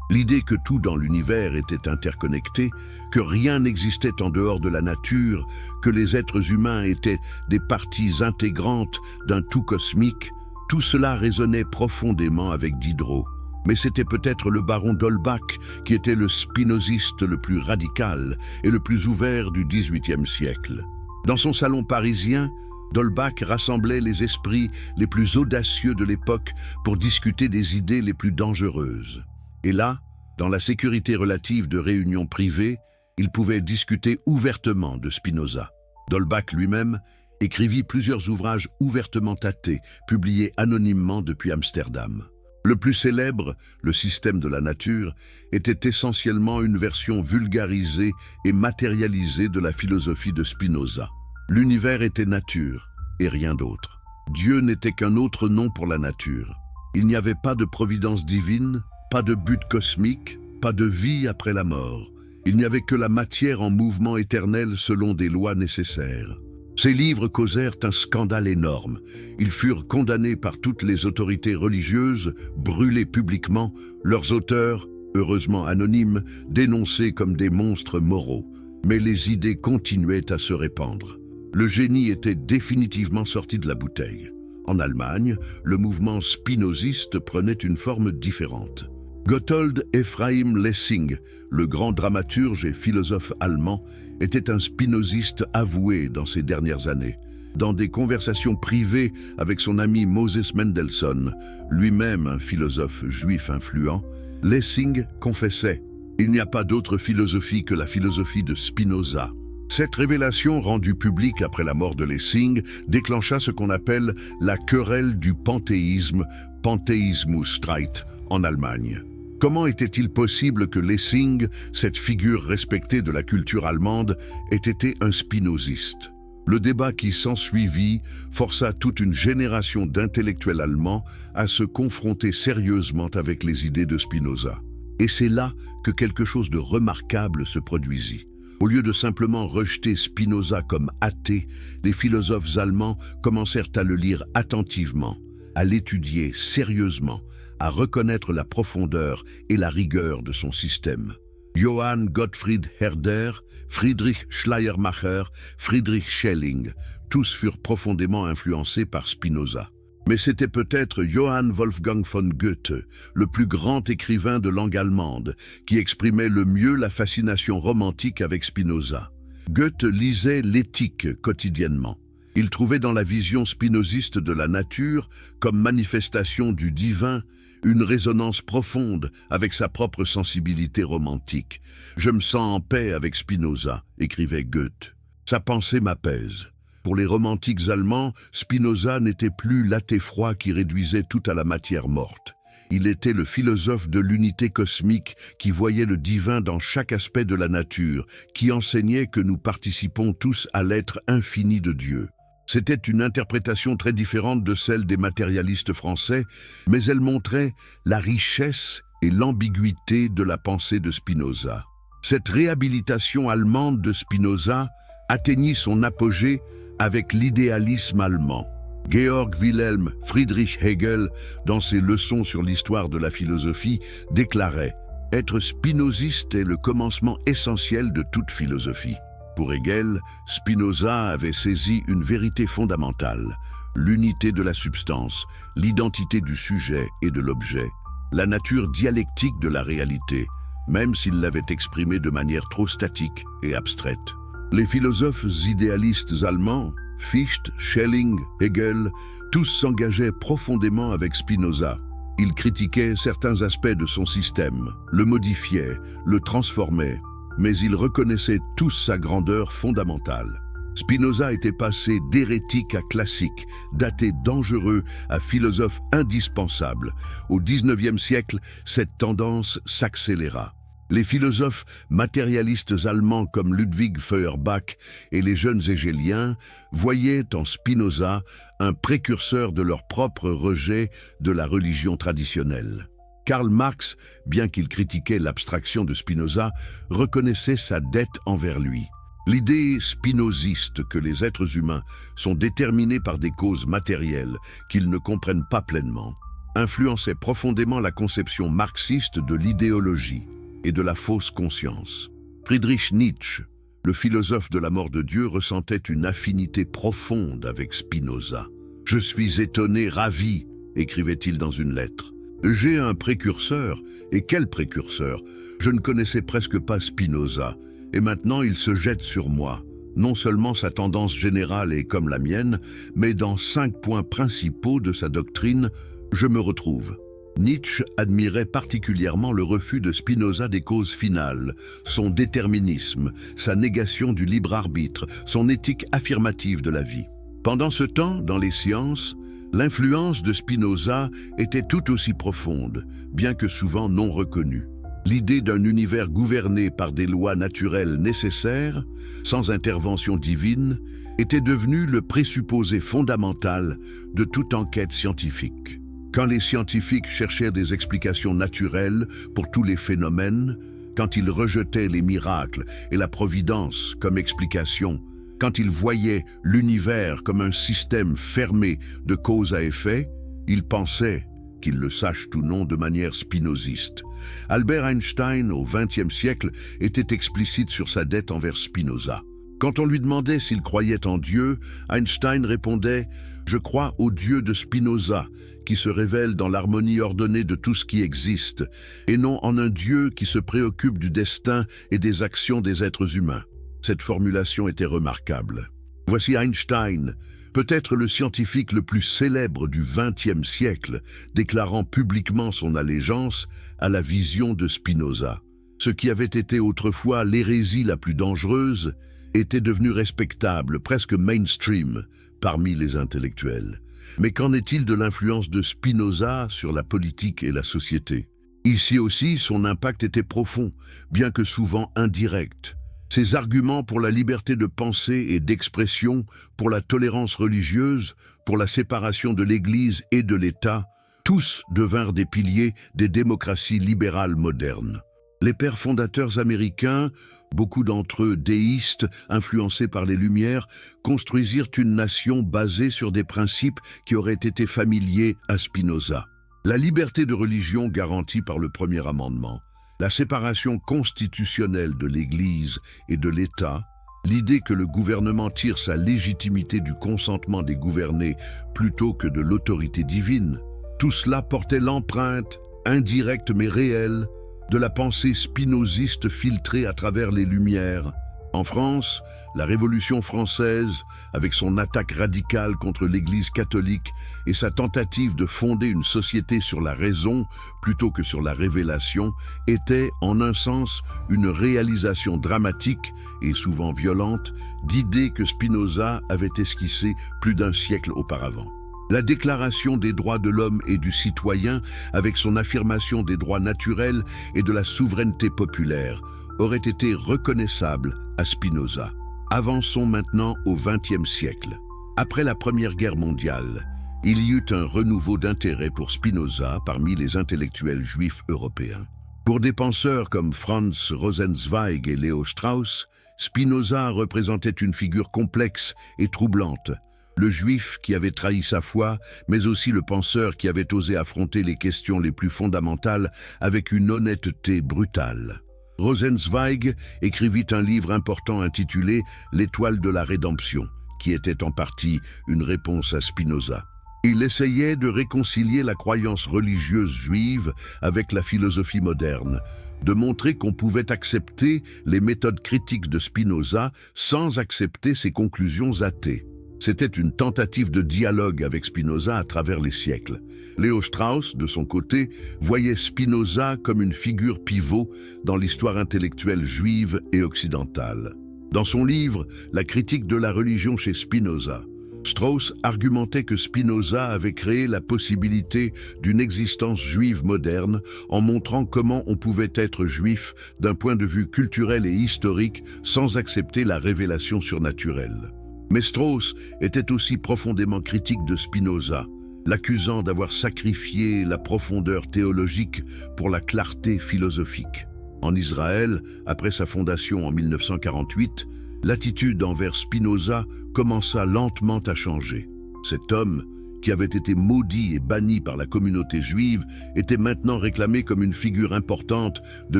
L'idée que tout dans l'univers était interconnecté, que rien n'existait en dehors de la nature, que les êtres humains étaient des parties intégrantes d'un tout cosmique, tout cela résonnait profondément avec Diderot. Mais c'était peut-être le baron d'Holbach qui était le spinoziste le plus radical et le plus ouvert du XVIIIe siècle. Dans son salon parisien, d'Holbach rassemblait les esprits les plus audacieux de l'époque pour discuter des idées les plus dangereuses. Et là, dans la sécurité relative de réunions privées, il pouvait discuter ouvertement de Spinoza. D'Holbach lui-même écrivit plusieurs ouvrages ouvertement athées, publiés anonymement depuis Amsterdam. Le plus célèbre, Le système de la nature, était essentiellement une version vulgarisée et matérialisée de la philosophie de Spinoza. L'univers était nature, et rien d'autre. Dieu n'était qu'un autre nom pour la nature. Il n'y avait pas de providence divine, pas de but cosmique, pas de vie après la mort. Il n'y avait que la matière en mouvement éternel selon des lois nécessaires. Ces livres causèrent un scandale énorme. Ils furent condamnés par toutes les autorités religieuses, brûlés publiquement, leurs auteurs, heureusement anonymes, dénoncés comme des monstres moraux. Mais les idées continuaient à se répandre. Le génie était définitivement sorti de la bouteille. En Allemagne, le mouvement spinoziste prenait une forme différente. Gotthold Ephraim Lessing, le grand dramaturge et philosophe allemand, était un spinoziste avoué dans ces dernières années. Dans des conversations privées avec son ami Moses Mendelssohn, lui-même un philosophe juif influent, Lessing confessait « Il n'y a pas d'autre philosophie que la philosophie de Spinoza ». Cette révélation rendue publique après la mort de Lessing déclencha ce qu'on appelle la querelle du panthéisme, Pantheismusstreit, en Allemagne. Comment était-il possible que Lessing, cette figure respectée de la culture allemande, ait été un spinoziste? Le débat qui s'ensuivit força toute une génération d'intellectuels allemands à se confronter sérieusement avec les idées de Spinoza. Et c'est là que quelque chose de remarquable se produisit. Au lieu de simplement rejeter Spinoza comme athée, les philosophes allemands commencèrent à le lire attentivement, à l'étudier sérieusement, à reconnaître la profondeur et la rigueur de son système. Johann Gottfried Herder, Friedrich Schleiermacher, Friedrich Schelling, tous furent profondément influencés par Spinoza. Mais c'était peut-être Johann Wolfgang von Goethe, le plus grand écrivain de langue allemande, qui exprimait le mieux la fascination romantique avec Spinoza. Goethe lisait l'éthique quotidiennement. Il trouvait dans la vision spinoziste de la nature, comme manifestation du divin, une résonance profonde avec sa propre sensibilité romantique. « Je me sens en paix avec Spinoza », écrivait Goethe. Sa pensée m'apaise. Pour les romantiques allemands, Spinoza n'était plus l'athée froid qui réduisait tout à la matière morte. Il était le philosophe de l'unité cosmique qui voyait le divin dans chaque aspect de la nature, qui enseignait que nous participons tous à l'être infini de Dieu. C'était une interprétation très différente de celle des matérialistes français, mais elle montrait la richesse et l'ambiguïté de la pensée de Spinoza. Cette réhabilitation allemande de Spinoza atteignit son apogée avec l'idéalisme allemand. Georg Wilhelm Friedrich Hegel, dans ses leçons sur l'histoire de la philosophie, déclarait « Être spinoziste est le commencement essentiel de toute philosophie ». Pour Hegel, Spinoza avait saisi une vérité fondamentale, l'unité de la substance, l'identité du sujet et de l'objet, la nature dialectique de la réalité, même s'il l'avait exprimée de manière trop statique et abstraite. Les philosophes idéalistes allemands, Fichte, Schelling, Hegel, tous s'engageaient profondément avec Spinoza. Ils critiquaient certains aspects de son système, le modifiaient, le transformaient, mais ils reconnaissaient tous sa grandeur fondamentale. Spinoza était passé d'hérétique à classique, d'athée dangereux à philosophe indispensable. Au XIXe siècle, cette tendance s'accéléra. Les philosophes matérialistes allemands comme Ludwig Feuerbach et les jeunes hégéliens voyaient en Spinoza un précurseur de leur propre rejet de la religion traditionnelle. Karl Marx, bien qu'il critiquait l'abstraction de Spinoza, reconnaissait sa dette envers lui. L'idée spinoziste que les êtres humains sont déterminés par des causes matérielles qu'ils ne comprennent pas pleinement influençait profondément la conception marxiste de l'idéologie et de la fausse conscience. Friedrich Nietzsche, le philosophe de la mort de Dieu, ressentait une affinité profonde avec Spinoza. « Je suis étonné, ravi », écrivait-il dans une lettre. « J'ai un précurseur, et quel précurseur? Je ne connaissais presque pas Spinoza, et maintenant il se jette sur moi. Non seulement sa tendance générale est comme la mienne, mais dans 5 points principaux de sa doctrine, je me retrouve. » Nietzsche admirait particulièrement le refus de Spinoza des causes finales, son déterminisme, sa négation du libre arbitre, son éthique affirmative de la vie. Pendant ce temps, dans les sciences, l'influence de Spinoza était tout aussi profonde, bien que souvent non reconnue. L'idée d'un univers gouverné par des lois naturelles nécessaires, sans intervention divine, était devenue le présupposé fondamental de toute enquête scientifique. Quand les scientifiques cherchaient des explications naturelles pour tous les phénomènes, quand ils rejetaient les miracles et la providence comme explication, quand ils voyaient l'univers comme un système fermé de cause à effet, ils pensaient, qu'ils le sachent ou non, de manière spinoziste. Albert Einstein, au XXe siècle, était explicite sur sa dette envers Spinoza. Quand on lui demandait s'il croyait en Dieu, Einstein répondait « Je crois au Dieu de Spinoza, qui se révèle dans l'harmonie ordonnée de tout ce qui existe, et non en un Dieu qui se préoccupe du destin et des actions des êtres humains. » Cette formulation était remarquable. Voici Einstein, peut-être le scientifique le plus célèbre du XXe siècle, déclarant publiquement son allégeance à la vision de Spinoza. Ce qui avait été autrefois l'hérésie la plus dangereuse était devenu respectable, presque mainstream, parmi les intellectuels. Mais qu'en est-il de l'influence de Spinoza sur la politique et la société? Ici aussi, son impact était profond, bien que souvent indirect. Ses arguments pour la liberté de pensée et d'expression, pour la tolérance religieuse, pour la séparation de l'Église et de l'État, tous devinrent des piliers des démocraties libérales modernes. Les pères fondateurs américains Beaucoup d'entre eux, déistes, influencés par les Lumières, construisirent une nation basée sur des principes qui auraient été familiers à Spinoza. La liberté de religion garantie par le premier amendement, la séparation constitutionnelle de l'Église et de l'État, l'idée que le gouvernement tire sa légitimité du consentement des gouvernés plutôt que de l'autorité divine, tout cela portait l'empreinte, indirecte mais réelle, de la pensée spinoziste filtrée à travers les Lumières. En France, la Révolution française, avec son attaque radicale contre l'Église catholique et sa tentative de fonder une société sur la raison plutôt que sur la révélation, était, en un sens, une réalisation dramatique et souvent violente d'idées que Spinoza avait esquissées plus d'un siècle auparavant. La Déclaration des droits de l'homme et du citoyen, avec son affirmation des droits naturels et de la souveraineté populaire, aurait été reconnaissable à Spinoza. Avançons maintenant au XXe siècle. Après la Première Guerre mondiale, il y eut un renouveau d'intérêt pour Spinoza parmi les intellectuels juifs européens. Pour des penseurs comme Franz Rosenzweig et Leo Strauss, Spinoza représentait une figure complexe et troublante. Le juif qui avait trahi sa foi, mais aussi le penseur qui avait osé affronter les questions les plus fondamentales avec une honnêteté brutale. Rosenzweig écrivit un livre important intitulé « L'étoile de la rédemption », qui était en partie une réponse à Spinoza. Il essayait de réconcilier la croyance religieuse juive avec la philosophie moderne, de montrer qu'on pouvait accepter les méthodes critiques de Spinoza sans accepter ses conclusions athées. C'était une tentative de dialogue avec Spinoza à travers les siècles. Leo Strauss, de son côté, voyait Spinoza comme une figure pivot dans l'histoire intellectuelle juive et occidentale. Dans son livre « La critique de la religion chez Spinoza », Strauss argumentait que Spinoza avait créé la possibilité d'une existence juive moderne en montrant comment on pouvait être juif d'un point de vue culturel et historique sans accepter la révélation surnaturelle. Mais Strauss était aussi profondément critique de Spinoza, l'accusant d'avoir sacrifié la profondeur théologique pour la clarté philosophique. En Israël, après sa fondation en 1948, l'attitude envers Spinoza commença lentement à changer. Cet homme, qui avait été maudit et banni par la communauté juive, était maintenant réclamé comme une figure importante de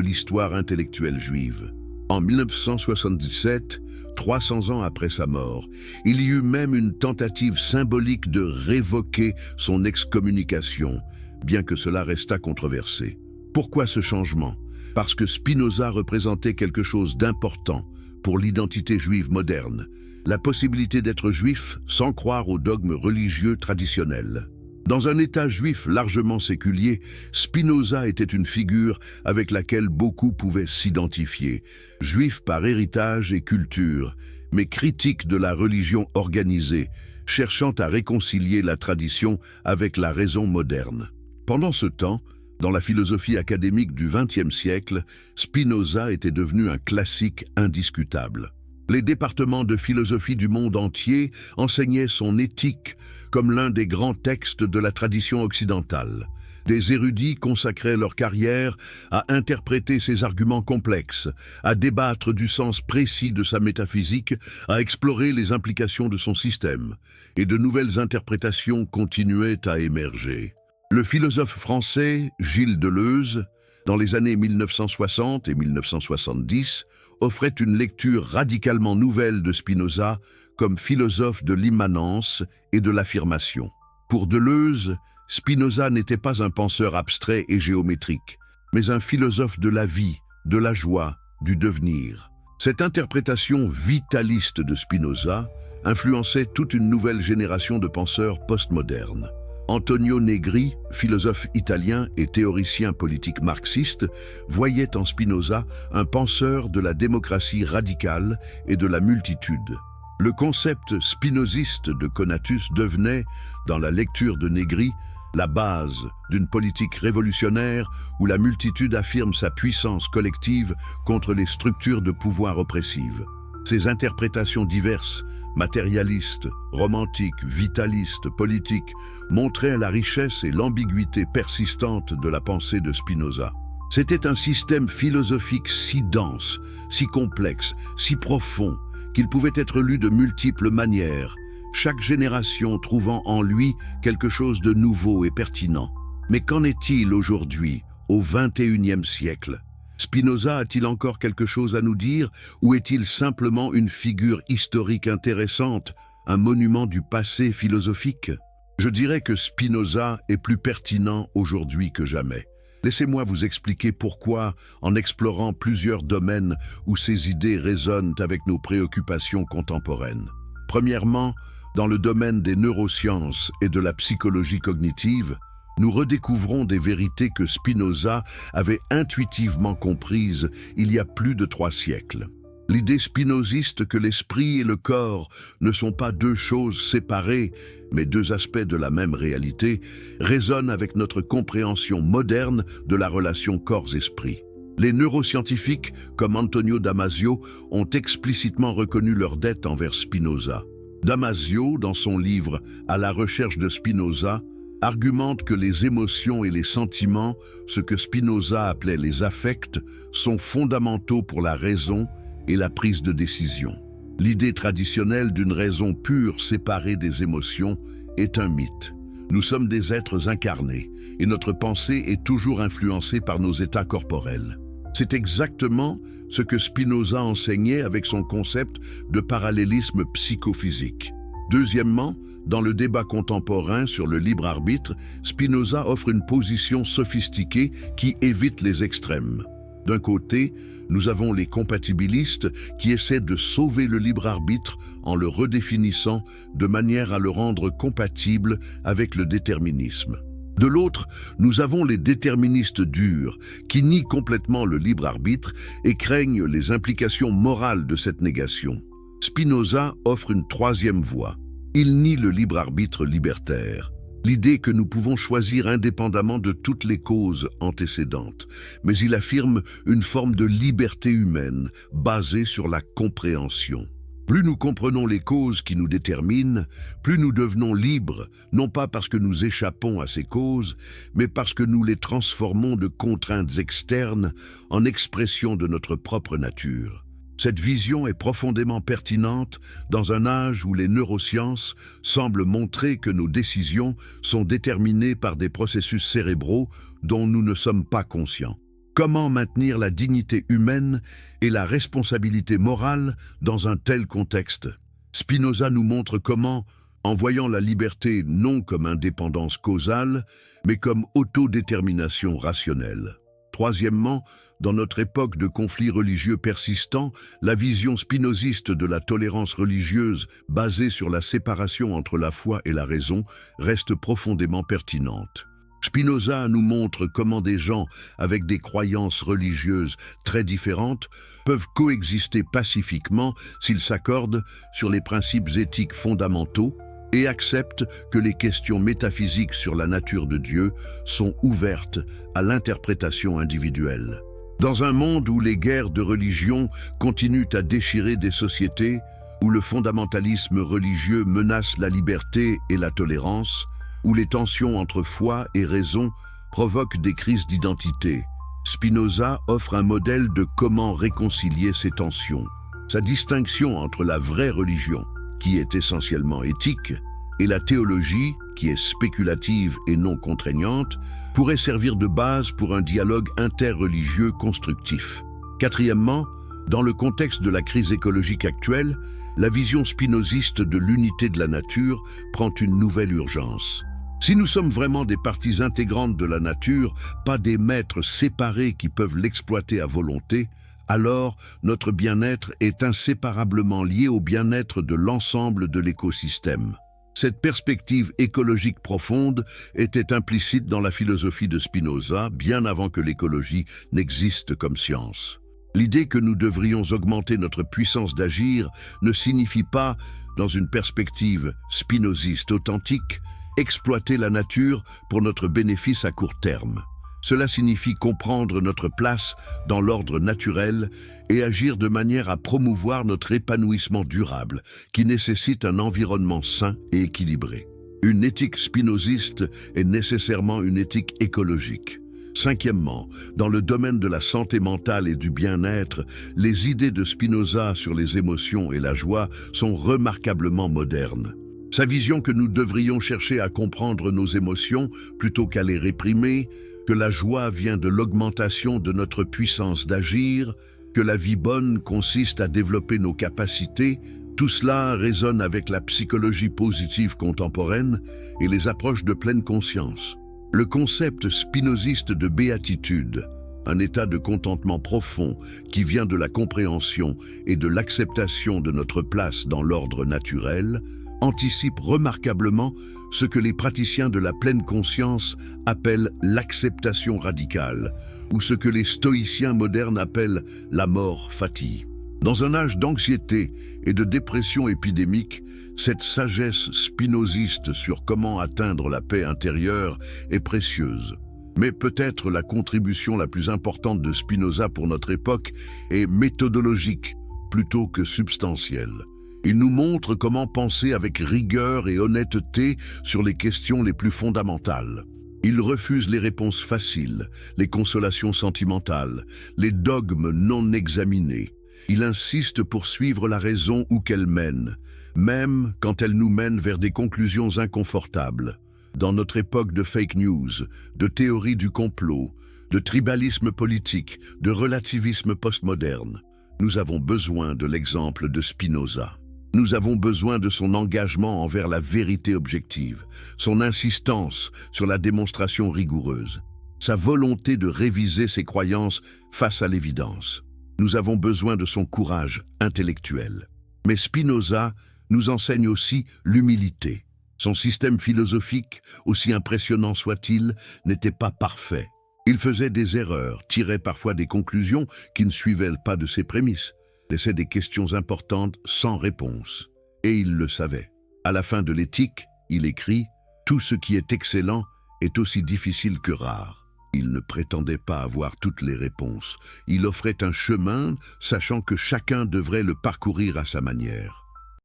l'histoire intellectuelle juive. En 1977, 300 ans après sa mort, il y eut même une tentative symbolique de révoquer son excommunication, bien que cela restât controversé. Pourquoi ce changement? Parce que Spinoza représentait quelque chose d'important pour l'identité juive moderne, la possibilité d'être juif sans croire aux dogmes religieux traditionnels. Dans un État juif largement séculier, Spinoza était une figure avec laquelle beaucoup pouvaient s'identifier, juif par héritage et culture, mais critique de la religion organisée, cherchant à réconcilier la tradition avec la raison moderne. Pendant ce temps, dans la philosophie académique du XXe siècle, Spinoza était devenu un classique indiscutable. Les départements de philosophie du monde entier enseignaient son éthique comme l'un des grands textes de la tradition occidentale. Des érudits consacraient leur carrière à interpréter ses arguments complexes, à débattre du sens précis de sa métaphysique, à explorer les implications de son système. Et de nouvelles interprétations continuaient à émerger. Le philosophe français Gilles Deleuze, dans les années 1960 et 1970, offrait une lecture radicalement nouvelle de Spinoza comme philosophe de l'immanence et de l'affirmation. Pour Deleuze, Spinoza n'était pas un penseur abstrait et géométrique, mais un philosophe de la vie, de la joie, du devenir. Cette interprétation vitaliste de Spinoza influençait toute une nouvelle génération de penseurs postmodernes. Antonio Negri, philosophe italien et théoricien politique marxiste, voyait en Spinoza un penseur de la démocratie radicale et de la multitude. Le concept spinoziste de conatus devenait, dans la lecture de Negri, la base d'une politique révolutionnaire où la multitude affirme sa puissance collective contre les structures de pouvoir oppressives. Ces interprétations diverses, matérialistes, romantiques, vitalistes, politiques, montraient la richesse et l'ambiguïté persistante de la pensée de Spinoza. C'était un système philosophique si dense, si complexe, si profond, qu'il pouvait être lu de multiples manières, chaque génération trouvant en lui quelque chose de nouveau et pertinent. Mais qu'en est-il aujourd'hui, au XXIe siècle? Spinoza a-t-il encore quelque chose à nous dire, ou est-il simplement une figure historique intéressante, un monument du passé philosophique? Je dirais que Spinoza est plus pertinent aujourd'hui que jamais. Laissez-moi vous expliquer pourquoi, en explorant plusieurs domaines où ces idées résonnent avec nos préoccupations contemporaines. Premièrement, dans le domaine des neurosciences et de la psychologie cognitive, nous redécouvrons des vérités que Spinoza avait intuitivement comprises il y a plus de 3 siècles. L'idée spinoziste que l'esprit et le corps ne sont pas deux choses séparées, mais deux aspects de la même réalité, résonne avec notre compréhension moderne de la relation corps-esprit. Les neuroscientifiques, comme Antonio Damasio, ont explicitement reconnu leur dette envers Spinoza. Damasio, dans son livre « À la recherche de Spinoza », argumente que les émotions et les sentiments, ce que Spinoza appelait les affects, sont fondamentaux pour la raison et la prise de décision. L'idée traditionnelle d'une raison pure séparée des émotions est un mythe. Nous sommes des êtres incarnés et notre pensée est toujours influencée par nos états corporels. C'est exactement ce que Spinoza enseignait avec son concept de parallélisme psychophysique. Deuxièmement, dans le débat contemporain sur le libre arbitre, Spinoza offre une position sophistiquée qui évite les extrêmes. D'un côté, nous avons les compatibilistes qui essaient de sauver le libre arbitre en le redéfinissant de manière à le rendre compatible avec le déterminisme. De l'autre, nous avons les déterministes durs qui nient complètement le libre arbitre et craignent les implications morales de cette négation. Spinoza offre une troisième voie. Il nie le libre arbitre libertaire, l'idée que nous pouvons choisir indépendamment de toutes les causes antécédentes, mais il affirme une forme de liberté humaine basée sur la compréhension. Plus nous comprenons les causes qui nous déterminent, plus nous devenons libres, non pas parce que nous échappons à ces causes, mais parce que nous les transformons de contraintes externes en expression de notre propre nature. Cette vision est profondément pertinente dans un âge où les neurosciences semblent montrer que nos décisions sont déterminées par des processus cérébraux dont nous ne sommes pas conscients. Comment maintenir la dignité humaine et la responsabilité morale dans un tel contexte? Spinoza nous montre comment, en voyant la liberté non comme indépendance causale, mais comme autodétermination rationnelle. Troisièmement, dans notre époque de conflits religieux persistants, la vision spinoziste de la tolérance religieuse basée sur la séparation entre la foi et la raison reste profondément pertinente. Spinoza nous montre comment des gens avec des croyances religieuses très différentes peuvent coexister pacifiquement s'ils s'accordent sur les principes éthiques fondamentaux et acceptent que les questions métaphysiques sur la nature de Dieu sont ouvertes à l'interprétation individuelle. Dans un monde où les guerres de religion continuent à déchirer des sociétés, où le fondamentalisme religieux menace la liberté et la tolérance, où les tensions entre foi et raison provoquent des crises d'identité, Spinoza offre un modèle de comment réconcilier ces tensions. Sa distinction entre la vraie religion, qui est essentiellement éthique, et la théologie, qui est spéculative et non contraignante, pourrait servir de base pour un dialogue interreligieux constructif. Quatrièmement, dans le contexte de la crise écologique actuelle, la vision spinoziste de l'unité de la nature prend une nouvelle urgence. Si nous sommes vraiment des parties intégrantes de la nature, pas des maîtres séparés qui peuvent l'exploiter à volonté, alors notre bien-être est inséparablement lié au bien-être de l'ensemble de l'écosystème. Cette perspective écologique profonde était implicite dans la philosophie de Spinoza bien avant que l'écologie n'existe comme science. L'idée que nous devrions augmenter notre puissance d'agir ne signifie pas, dans une perspective spinoziste authentique, exploiter la nature pour notre bénéfice à court terme. Cela signifie comprendre notre place dans l'ordre naturel et agir de manière à promouvoir notre épanouissement durable, qui nécessite un environnement sain et équilibré. Une éthique spinoziste est nécessairement une éthique écologique. Cinquièmement, dans le domaine de la santé mentale et du bien-être, les idées de Spinoza sur les émotions et la joie sont remarquablement modernes. Sa vision que nous devrions chercher à comprendre nos émotions plutôt qu'à les réprimer, que la joie vient de l'augmentation de notre puissance d'agir, que la vie bonne consiste à développer nos capacités, tout cela résonne avec la psychologie positive contemporaine et les approches de pleine conscience. Le concept spinoziste de béatitude, un état de contentement profond qui vient de la compréhension et de l'acceptation de notre place dans l'ordre naturel, anticipe remarquablement ce que les praticiens de la pleine conscience appellent l'acceptation radicale, ou ce que les stoïciens modernes appellent la mort fati. Dans un âge d'anxiété et de dépression épidémique, cette sagesse spinoziste sur comment atteindre la paix intérieure est précieuse. Mais peut-être la contribution la plus importante de Spinoza pour notre époque est méthodologique plutôt que substantielle. Il nous montre comment penser avec rigueur et honnêteté sur les questions les plus fondamentales. Il refuse les réponses faciles, les consolations sentimentales, les dogmes non examinés. Il insiste pour suivre la raison où qu'elle mène, même quand elle nous mène vers des conclusions inconfortables. Dans notre époque de fake news, de théorie du complot, de tribalisme politique, de relativisme postmoderne, nous avons besoin de l'exemple de Spinoza. Nous avons besoin de son engagement envers la vérité objective, son insistance sur la démonstration rigoureuse, sa volonté de réviser ses croyances face à l'évidence. Nous avons besoin de son courage intellectuel. Mais Spinoza nous enseigne aussi l'humilité. Son système philosophique, aussi impressionnant soit-il, n'était pas parfait. Il faisait des erreurs, tirait parfois des conclusions qui ne suivaient pas de ses prémices, laissait des questions importantes sans réponse. Et il le savait. À la fin de l'Éthique, il écrit « Tout ce qui est excellent est aussi difficile que rare ». Il ne prétendait pas avoir toutes les réponses. Il offrait un chemin, sachant que chacun devrait le parcourir à sa manière.